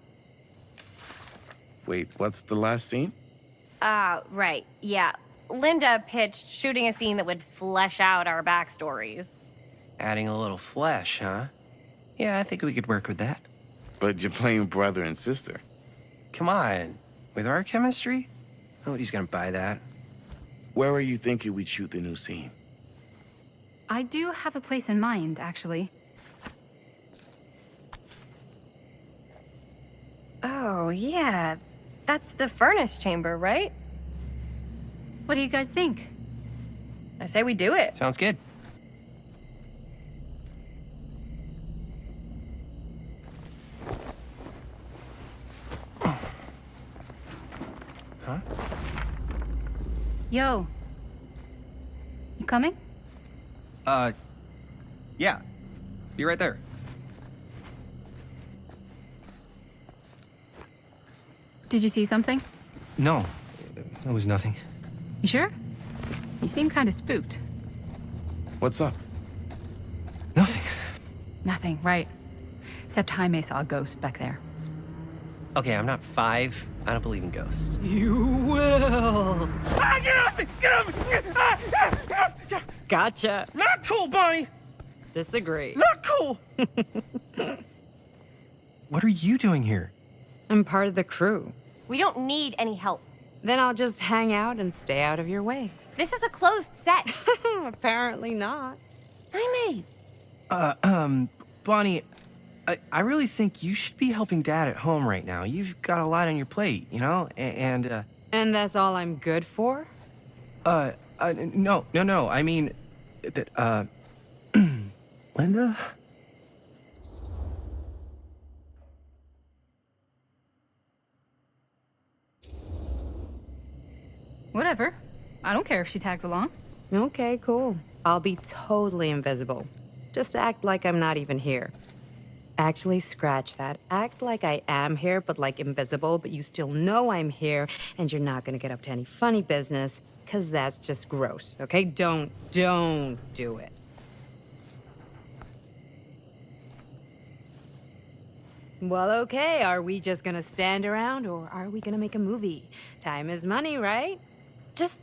Wait, what's the last scene? Right, yeah. Linda pitched shooting a scene that would flesh out our backstories. Adding a little flesh, huh? Yeah, I think we could work with that. But you're playing brother and sister. Come on. With our chemistry? Nobody's gonna buy that. Where were you thinking we'd shoot the new scene? I do have a place in mind, actually. Oh, yeah. That's the furnace chamber, right? What do you guys think? I say we do it. Sounds good. Huh? Yo. You coming? Yeah. Be right there. Did you see something? No, it was nothing. You sure? You seem kind of spooked. What's up? Nothing. Nothing, right. Except Jaime saw a ghost back there. Okay, I'm not 5. I don't believe in ghosts. You will. Ah, get off me! Get off me! Ah, ah, get off! Gotcha. Not cool, Bonnie! Disagree. Not cool! What are you doing here? I'm part of the crew. We don't need any help. Then I'll just hang out and stay out of your way. This is a closed set. Apparently not. Jaime! Bonnie, I really think you should be helping Dad at home right now. You've got a lot on your plate, you know? And that's all I'm good for? no. I mean, that, Linda? Whatever. I don't care if she tags along. Okay, cool. I'll be totally invisible. Just act like I'm not even here. Actually, scratch that. Act like I am here, but like invisible, but you still know I'm here, and you're not gonna get up to any funny business, because that's just gross, okay? Don't do it. Well, okay, are we just gonna stand around, or are we gonna make a movie? Time is money, right? Just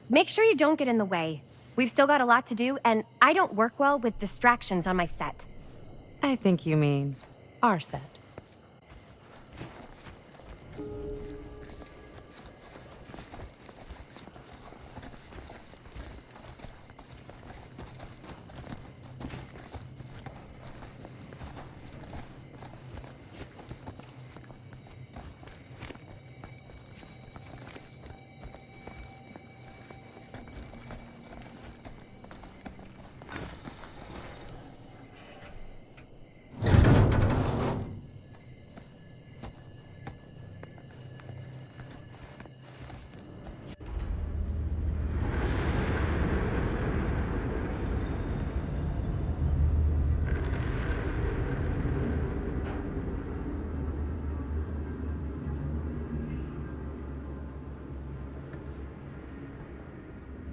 make sure you don't get in the way. We've still got a lot to do, and I don't work well with distractions on my set. I think you mean our set.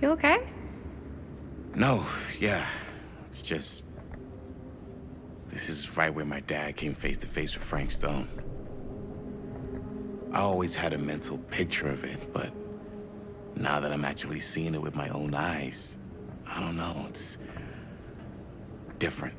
You okay? No, yeah. It's just... This is right where my dad came face to face with Frank Stone. I always had a mental picture of it, but now that I'm actually seeing it with my own eyes, I don't know, it's different.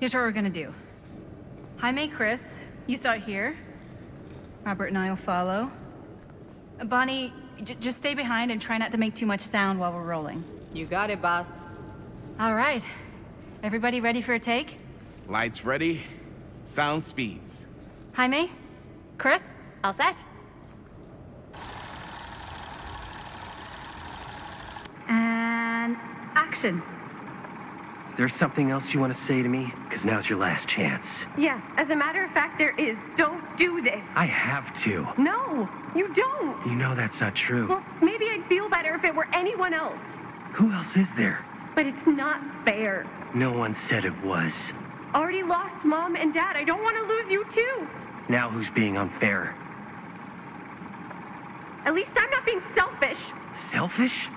Here's what we're gonna do. Jaime, Chris, you start here. Robert and I'll follow. Bonnie, just stay behind and try not to make too much sound while we're rolling. You got it, boss. All right. Everybody ready for a take? Lights ready, sound speeds. Jaime? Chris? All set? And action. Is there something else you want to say to me? Because now's your last chance. Yeah, as a matter of fact, there is. Don't do this. I have to. No, you don't. You know that's not true. Well, maybe I'd feel better if it were anyone else. Who else is there? But it's not fair. No one said it was. Already lost Mom and Dad. I don't want to lose you too. Now who's being unfair? At least I'm not being selfish. Selfish?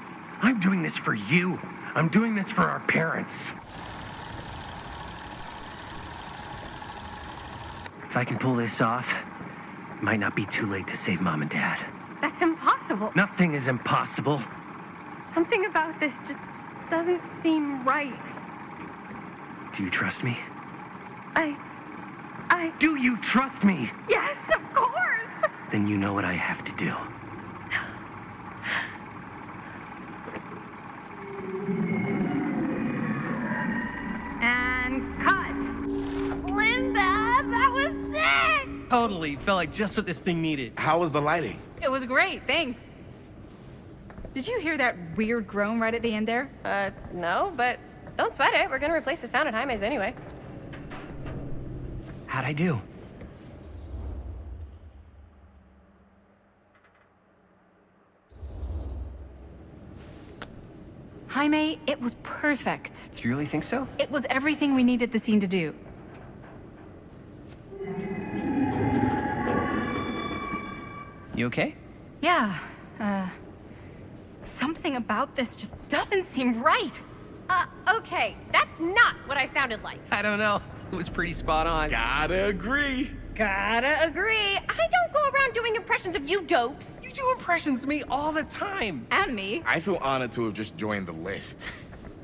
I'm doing this for you. I'm doing this for our parents. If I can pull this off, it might not be too late to save Mom and Dad. That's impossible. Nothing is impossible. Something about this just doesn't seem right. Do you trust me? Do you trust me? Yes, of course! Then you know what I have to do. And cut. Linda, that was sick! Totally. Felt like just what this thing needed. How was the lighting? It was great, thanks. Did you hear that weird groan right at the end there? No, but don't sweat it. We're gonna replace the sound at Jaime's anyway. How'd I do? Jaime, it was perfect. Do you really think so? It was everything we needed the scene to do. You okay? Yeah, something about this just doesn't seem right. Okay, that's not what I sounded like. I don't know. It was pretty spot on. Gotta agree. Gotta agree. I don't go around doing impressions of you dopes. You do impressions of me all the time. And me. I feel honored to have just joined the list.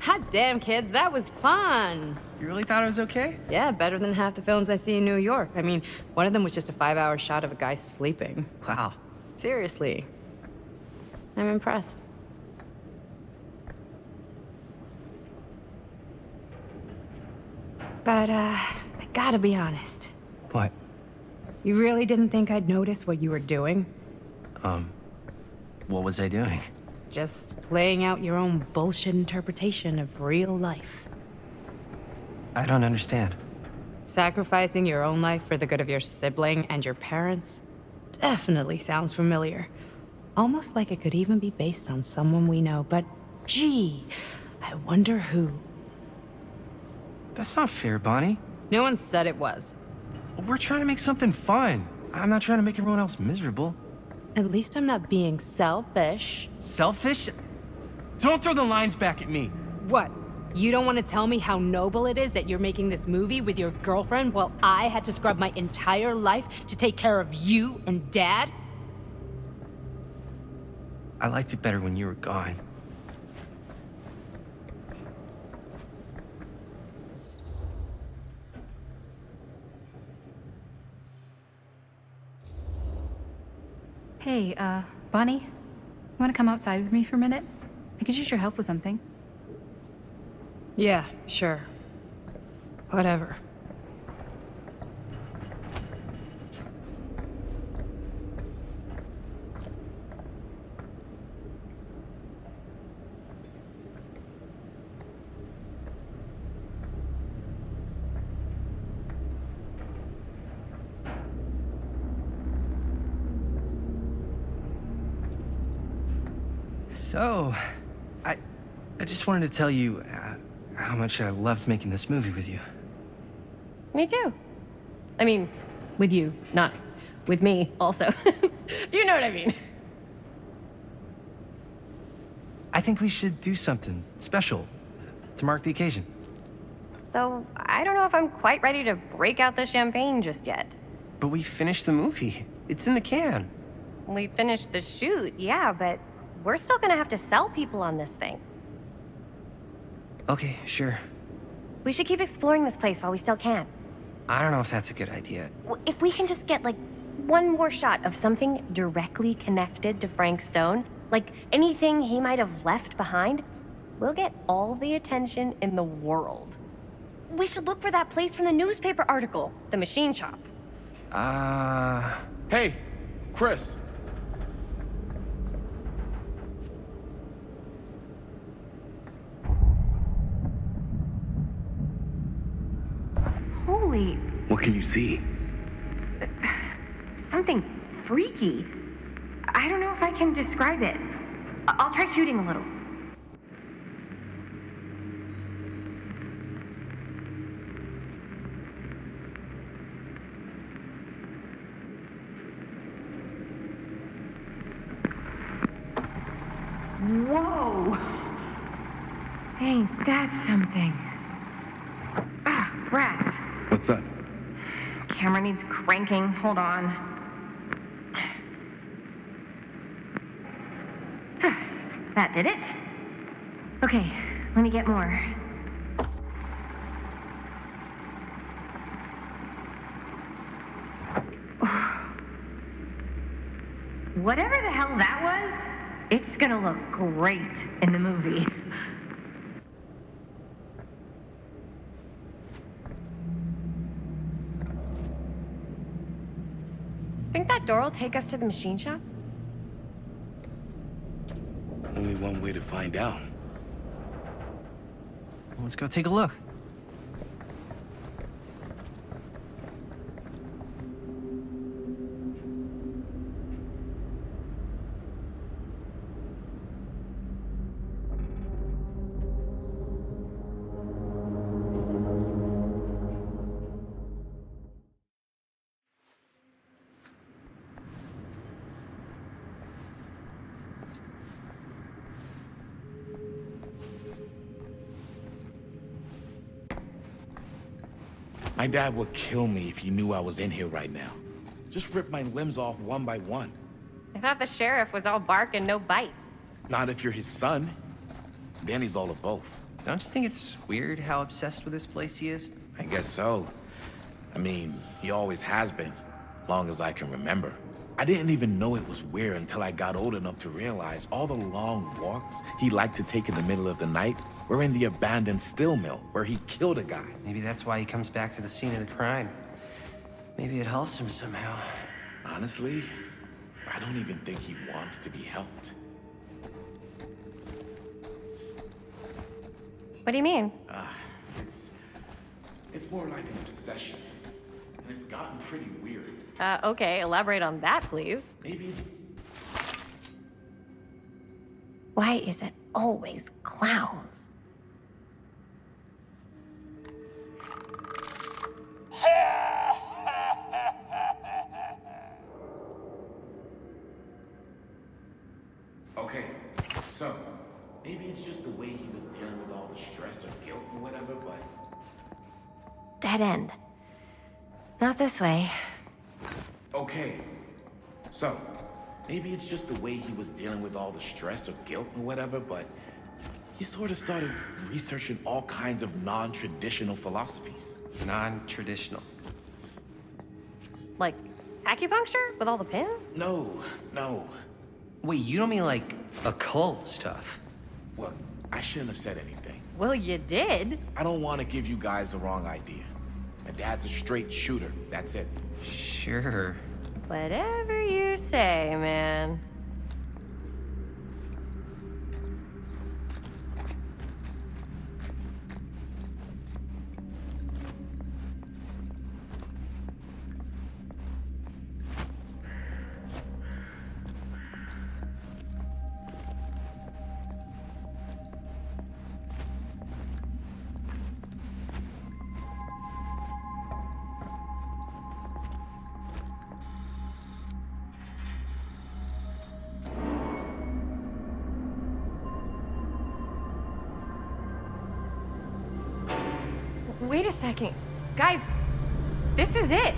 Hot damn, kids, that was fun. You really thought it was okay? Yeah, better than half the films I see in New York. I mean, one of them was just a 5-hour shot of a guy sleeping. Wow. Seriously. I'm impressed. But, I gotta be honest. What? You really didn't think I'd notice what you were doing? What was I doing? Just playing out your own bullshit interpretation of real life. I don't understand. Sacrificing your own life for the good of your sibling and your parents definitely sounds familiar. Almost like it could even be based on someone we know, but gee, I wonder who. That's not fair, Bonnie. No one said it was. We're trying to make something fun. I'm not trying to make everyone else miserable. At least I'm not being selfish. Selfish? Don't throw the lines back at me. What? You don't want to tell me how noble it is that you're making this movie with your girlfriend while I had to scrub my entire life to take care of you and Dad? I liked it better when you were gone. Hey, Bonnie, you wanna come outside with me for a minute? I could use your help with something. Yeah, sure. Whatever. So, I just wanted to tell you how much I loved making this movie with you. Me too. I mean, with you, not with me, also. You know what I mean. I think we should do something special to mark the occasion. So, I don't know if I'm quite ready to break out the champagne just yet. But we finished the movie. It's in the can. We finished the shoot, yeah, but we're still gonna have to sell people on this thing. Okay, sure. We should keep exploring this place while we still can. I don't know if that's a good idea. If we can just get, like, one more shot of something directly connected to Frank Stone, like anything he might have left behind, we'll get all the attention in the world. We should look for that place from the newspaper article, the machine shop. Hey, Chris. Holy, What can you see? something freaky. I don't know if I can describe it. I'll try shooting a little. Whoa! Ain't that something? Ah, rats. What's that? Camera needs cranking. Hold on. That did it. Okay, let me get more. Whatever the hell that was, it's gonna look great in the movie. Think that door will take us to the machine shop? Only one way to find out. Let's go take a look. My dad would kill me if he knew I was in here right now. Just rip my limbs off one by one. I thought the sheriff was all bark and no bite. Not if you're his son. Then he's all of both. Don't you think it's weird how obsessed with this place he is? I guess so. I mean, he always has been, long as I can remember. I didn't even know it was weird until I got old enough to realize all the long walks he liked to take in the middle of the night were in the abandoned steel mill where he killed a guy. Maybe that's why he comes back to the scene of the crime. Maybe it helps him somehow. Honestly, I don't even think he wants to be helped. What do you mean? It's more like an obsession. And it's gotten pretty weird. Okay, elaborate on that, please. Maybe it's... Why is it always clowns? Okay, so maybe it's just the way he was dealing with all the stress or guilt or whatever, but... Dead end. Not this way. Okay, so maybe it's just the way he was dealing with all the stress or guilt or whatever, but he sort of started researching all kinds of non-traditional philosophies. Non-traditional. Like acupuncture with all the pins? No. Wait, you don't mean like occult stuff? Well, I shouldn't have said anything. Well, you did. I don't want to give you guys the wrong idea. My dad's a straight shooter, that's it. Sure. Whatever you say, man. Wait a second. Guys, this is it.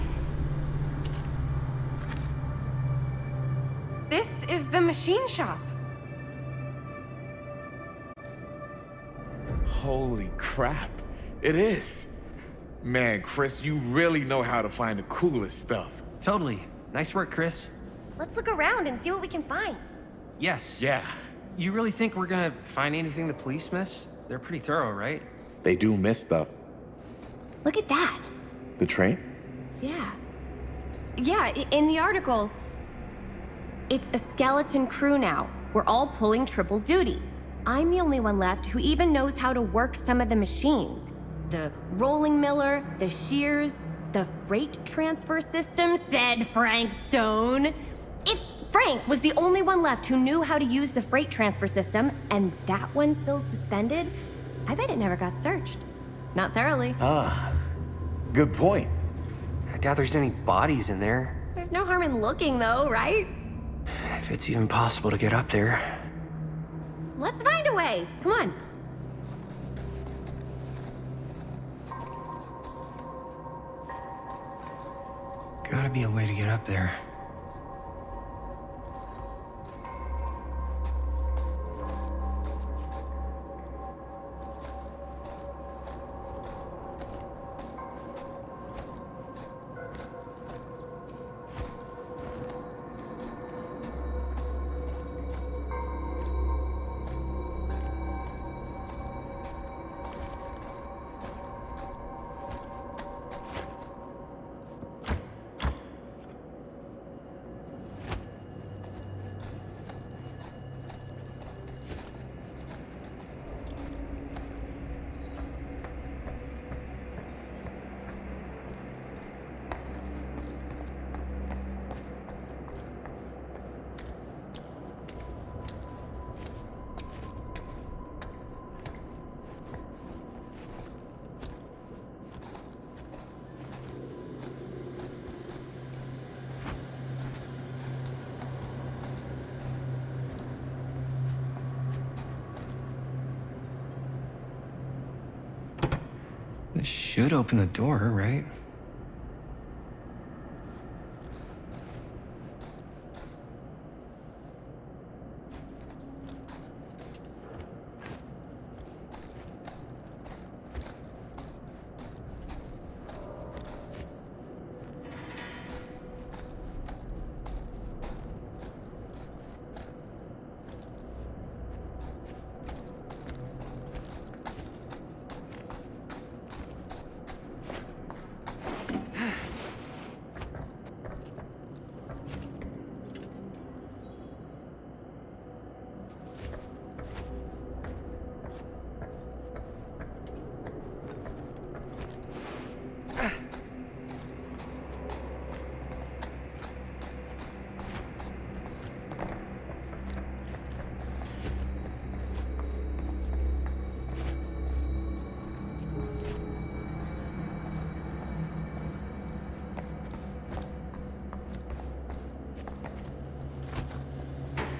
This is the machine shop. Holy crap, it is. Man, Chris, you really know how to find the coolest stuff. Totally. Nice work, Chris. Let's look around and see what we can find. Yes. Yeah, You really think we're gonna find anything the police miss? They're pretty thorough, right? they do miss stuff. Look at that. The train? Yeah. Yeah, in the article, it's a skeleton crew now. We're all pulling triple duty. I'm the only one left who even knows how to work some of the machines. The rolling miller, the shears, the freight transfer system, said Frank Stone. If Frank was the only one left who knew how to use the freight transfer system, and that one's still suspended, I bet it never got searched. Not thoroughly. Good point. I doubt there's any bodies in there. There's no harm in looking, though, right? If it's even possible to get up there. Let's find a way. Come on. Gotta be a way to get up there. This should open the door, right?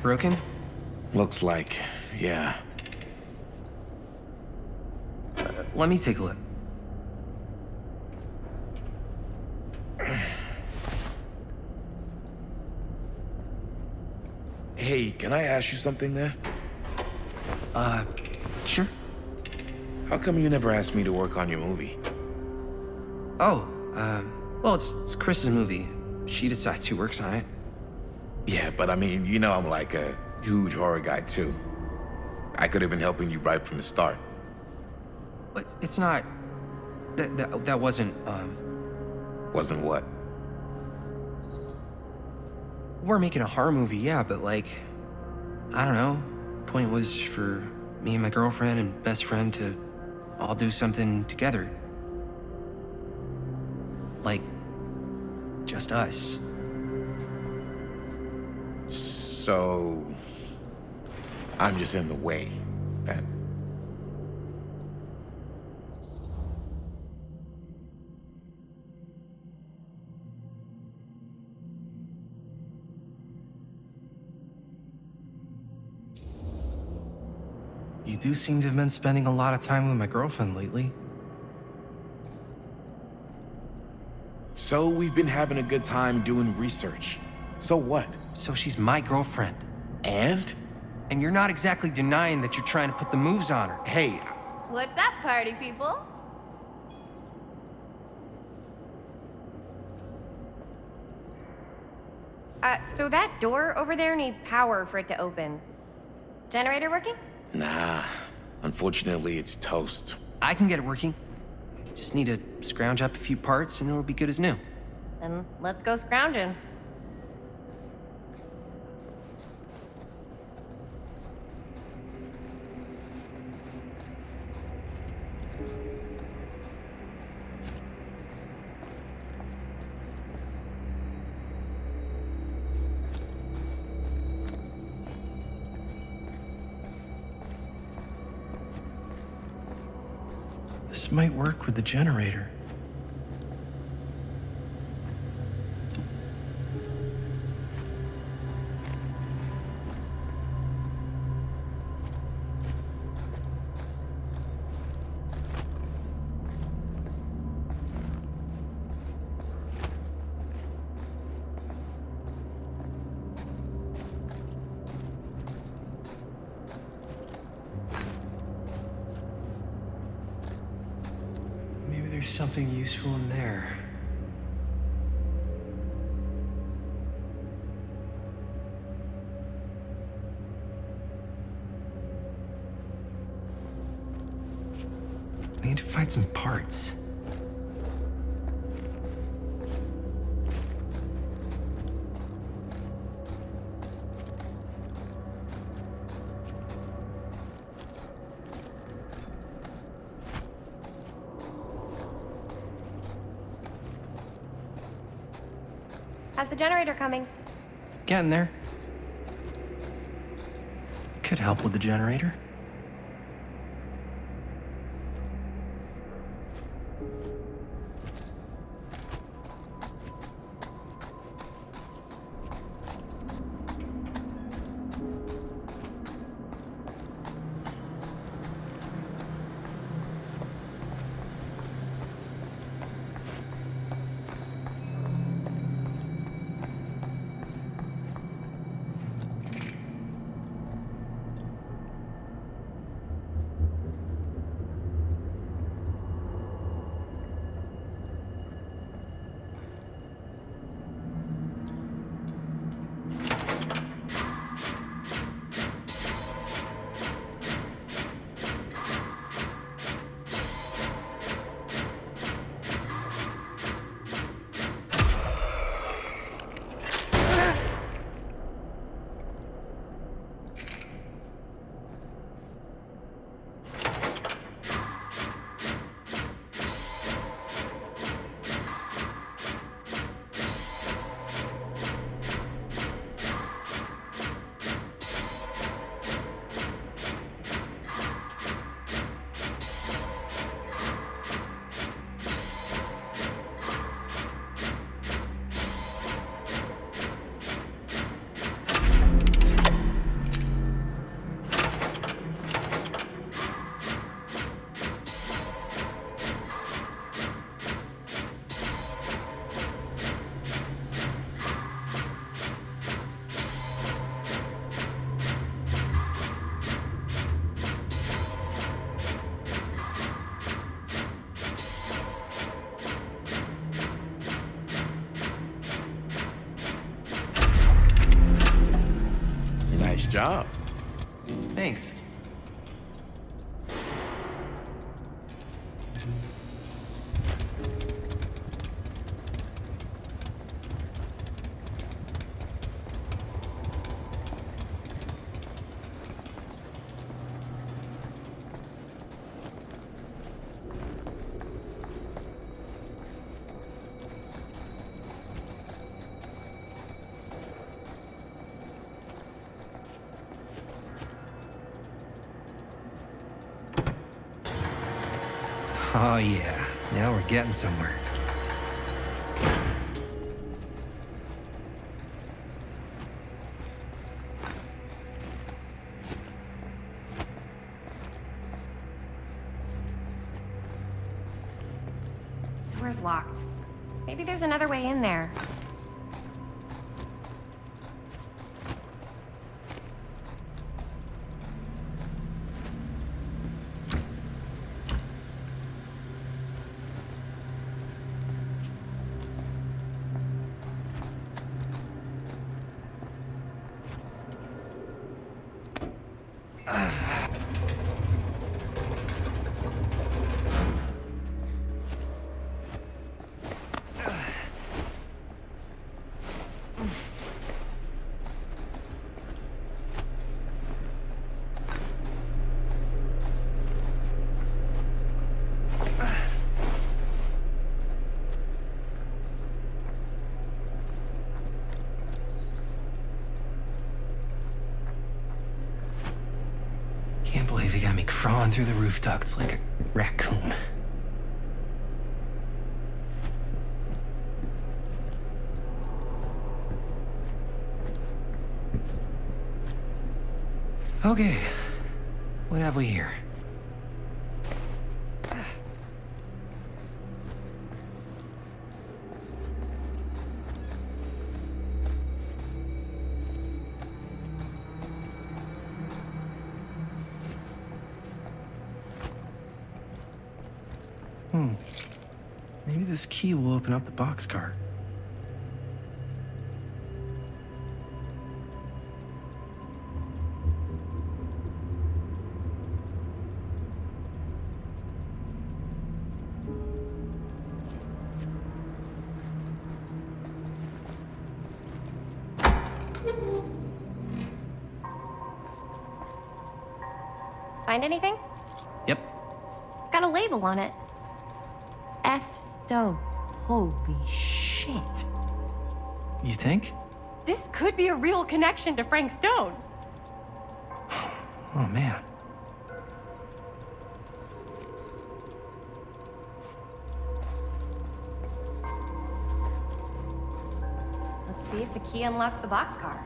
Broken? Looks like, yeah. Let me take a look. Hey, can I ask you something there? Sure. How come you never asked me to work on your movie? Oh, well, it's Chris's movie. She decides who works on it. Yeah, but I mean, you know I'm like a huge horror guy too. I could have been helping you right from the start. But it's not... That wasn't, Wasn't what? We're making a horror movie, yeah, but like... I don't know. Point was for me and my girlfriend and best friend to all do something together. Like... just us. So... I'm just in the way, then. You do seem to have been spending a lot of time with my girlfriend lately. So we've been having a good time doing research. So what? So she's my girlfriend. And? And you're not exactly denying that you're trying to put the moves on her. Hey, What's up, party people? So that door over there needs power for it to open. Generator working? nah. Unfortunately, it's toast. I can get it working. Just need to scrounge up a few parts and it'll be good as new. Then let's go scrounging. This might work with the generator. Maybe there's something useful in there. I need to find some parts. How's the generator coming? Getting there. Could help with the generator. job. Thanks. Oh yeah, now we're getting somewhere. Door's locked. Maybe there's another way in there. Can't believe they got me crawling through the roof ducts like a raccoon. Okay, what have we here? Maybe this key will open up the boxcar. Find anything? Yep. It's got a label on it. F. Stone. Holy shit. You think? This could be a real connection to Frank Stone. Oh man. Let's see if the key unlocks the boxcar.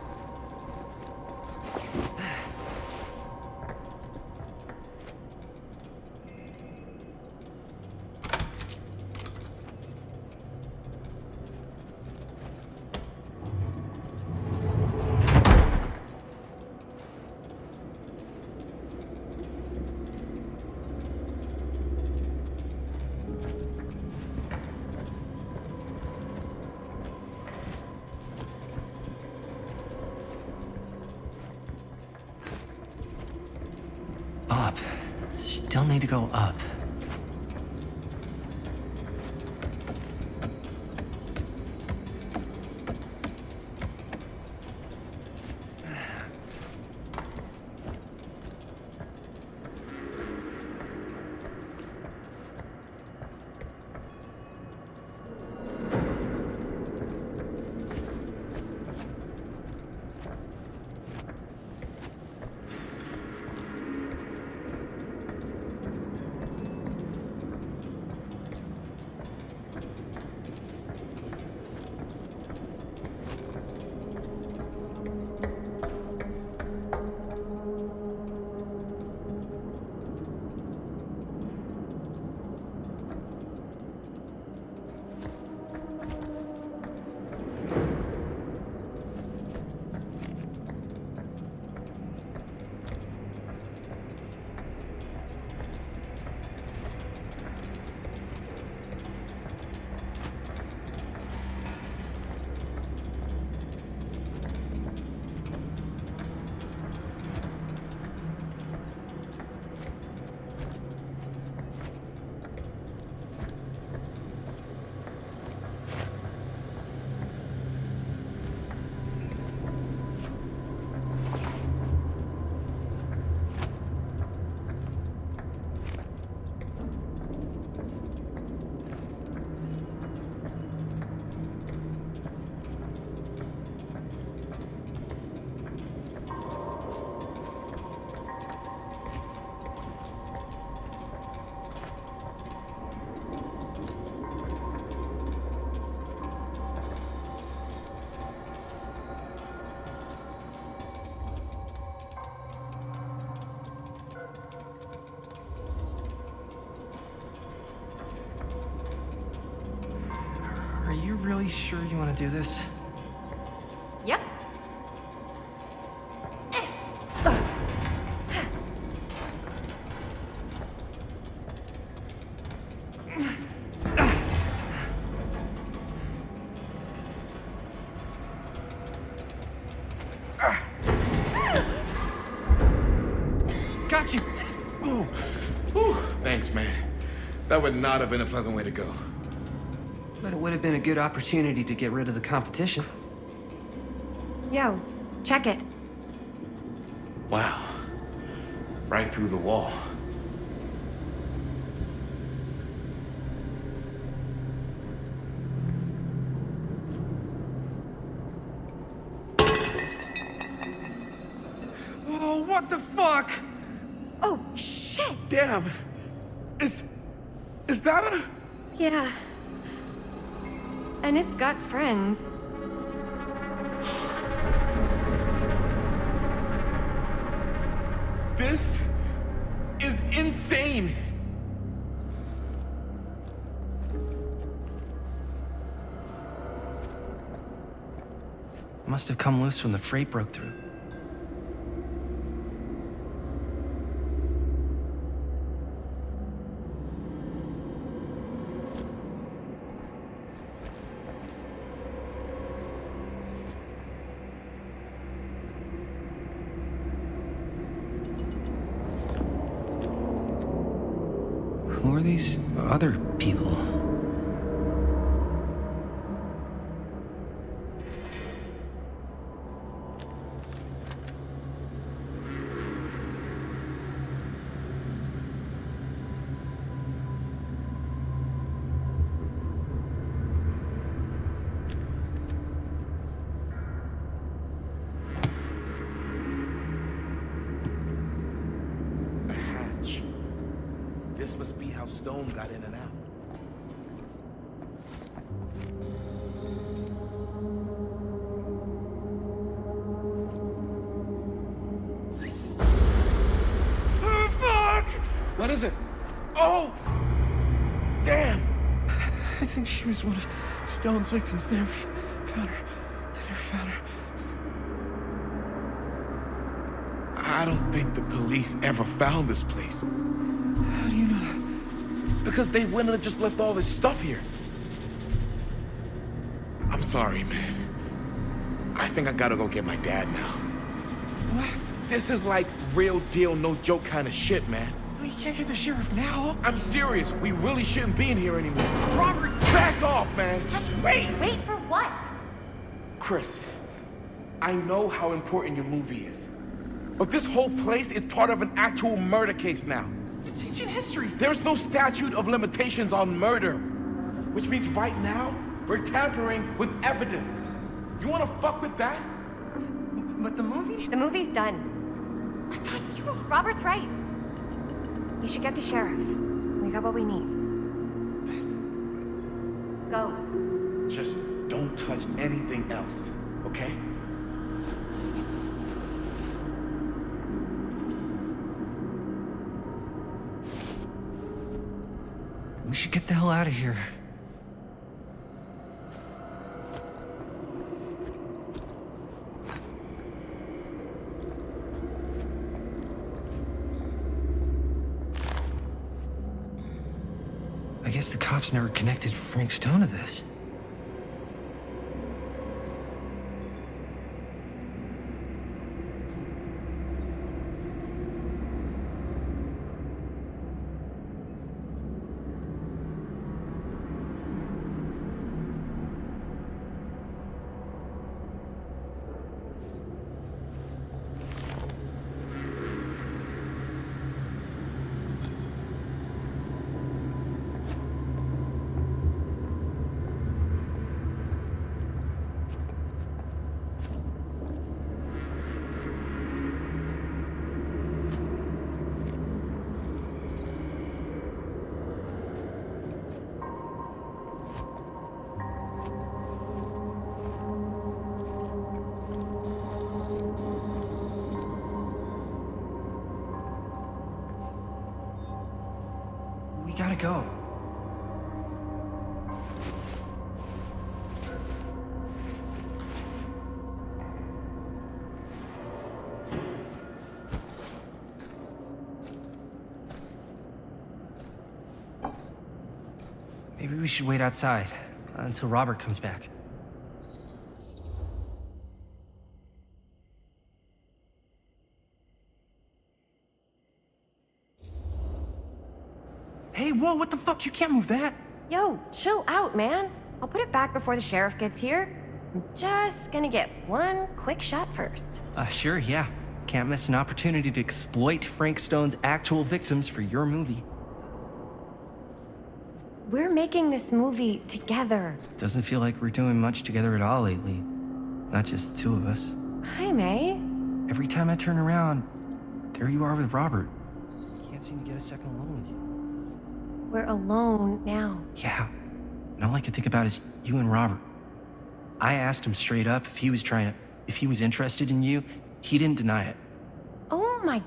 Up. Still need to go up. really sure you want to do this? Yep. Got you! Ooh. Ooh. Thanks, man. That would not have been a pleasant way to go. But it would have been a good opportunity to get rid of the competition. Yo, check it. Wow. Right through the wall. Oh, what the fuck? Oh, shit! Damn. Is that a... Yeah. And it's got friends. This is insane. Must have come loose when the freight broke through. Who are these other people? A hatch. This must be how Stone got in and out. Oh, fuck! What is it? Oh! Damn! I think she was one of Stone's victims. They never found her. They never found her. I don't think the police ever found this place. How do you know that? Because they wouldn't have just left all this stuff here. I'm sorry, man. I think I gotta go get my dad now. What? This is like real deal, no joke kind of shit, man. No, you can't get the sheriff now. I'm serious. We really shouldn't be in here anymore. Robert, back off, man. Just wait. Wait for what? Chris, I know how important your movie is. But this whole place is part of an actual murder case now. It's ancient history. There's no statute of limitations on murder. Which means right now, we're tampering with evidence. You wanna fuck with that? But the movie? The movie's done. I thought you... Robert's right. You should get the sheriff. We got what we need. Go. Just don't touch anything else, okay? We should get the hell out of here. I guess the cops never connected Frank Stone to this. We gotta go. Maybe we should wait outside until Robert comes back. Hey, whoa, what the fuck? You can't move that. Yo, chill out, man. I'll put it back before the sheriff gets here. I'm just gonna get one quick shot first. Sure, yeah. Can't miss an opportunity to exploit Frank Stone's actual victims for your movie. We're making this movie together. Doesn't feel like we're doing much together at all lately. Not just the two of us. Hi, May. Every time I turn around, there you are with Robert. Can't seem to get a second alone with you. We're alone now. Yeah. And all I can think about is you and Robert. I asked him straight up if he was interested in you. He didn't deny it. Oh my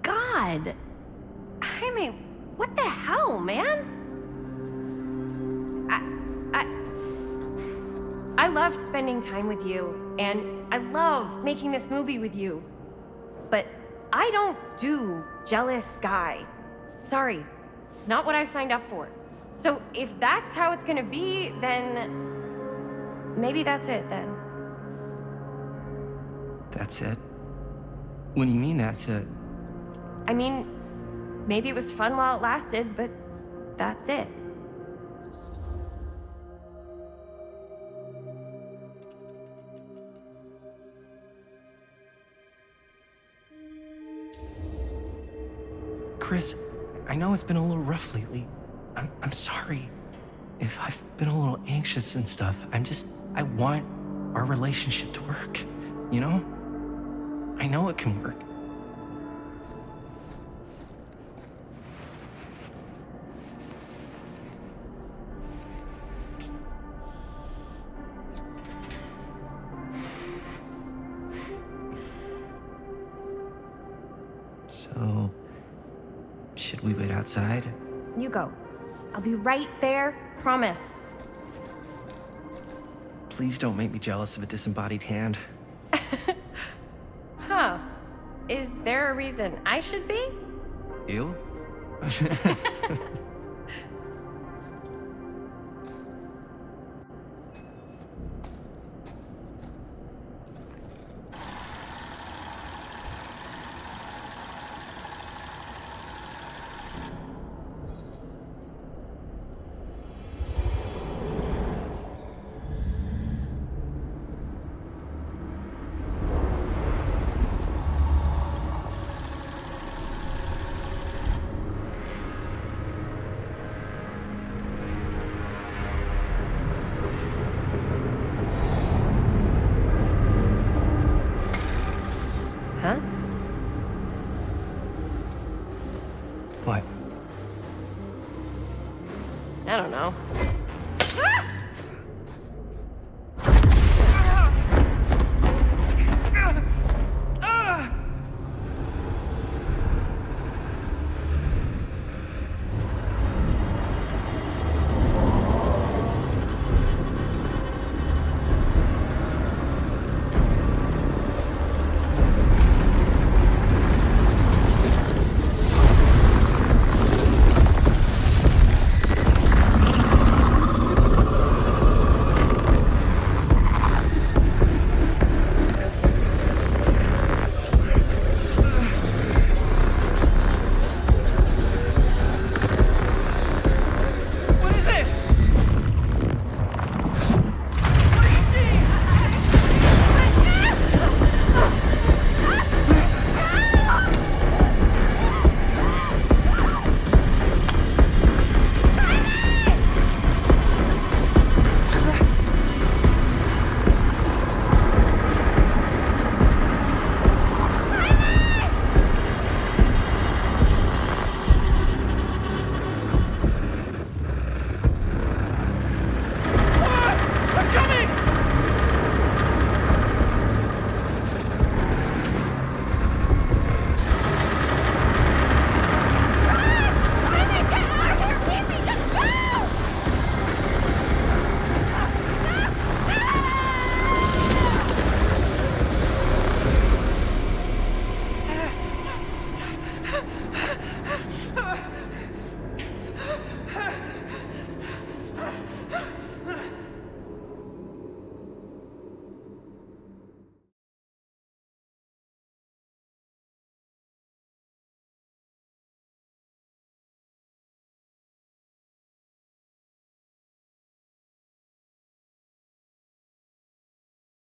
God. Jaime, what the hell, man? I love spending time with you, and I love making this movie with you. But I don't do jealous guy. Sorry, not what I signed up for. So if that's how it's gonna be, then maybe that's it then. That's it? What do you mean that's it? I mean, maybe it was fun while it lasted, but that's it. Chris, I know it's been a little rough lately. I'm sorry if I've been a little anxious and stuff. I want our relationship to work, you know? I know it can work. So, should we wait outside? You go. I'll be right there, promise. Please don't make me jealous of a disembodied hand. Huh. Is there a reason I should be? You? Huh? What?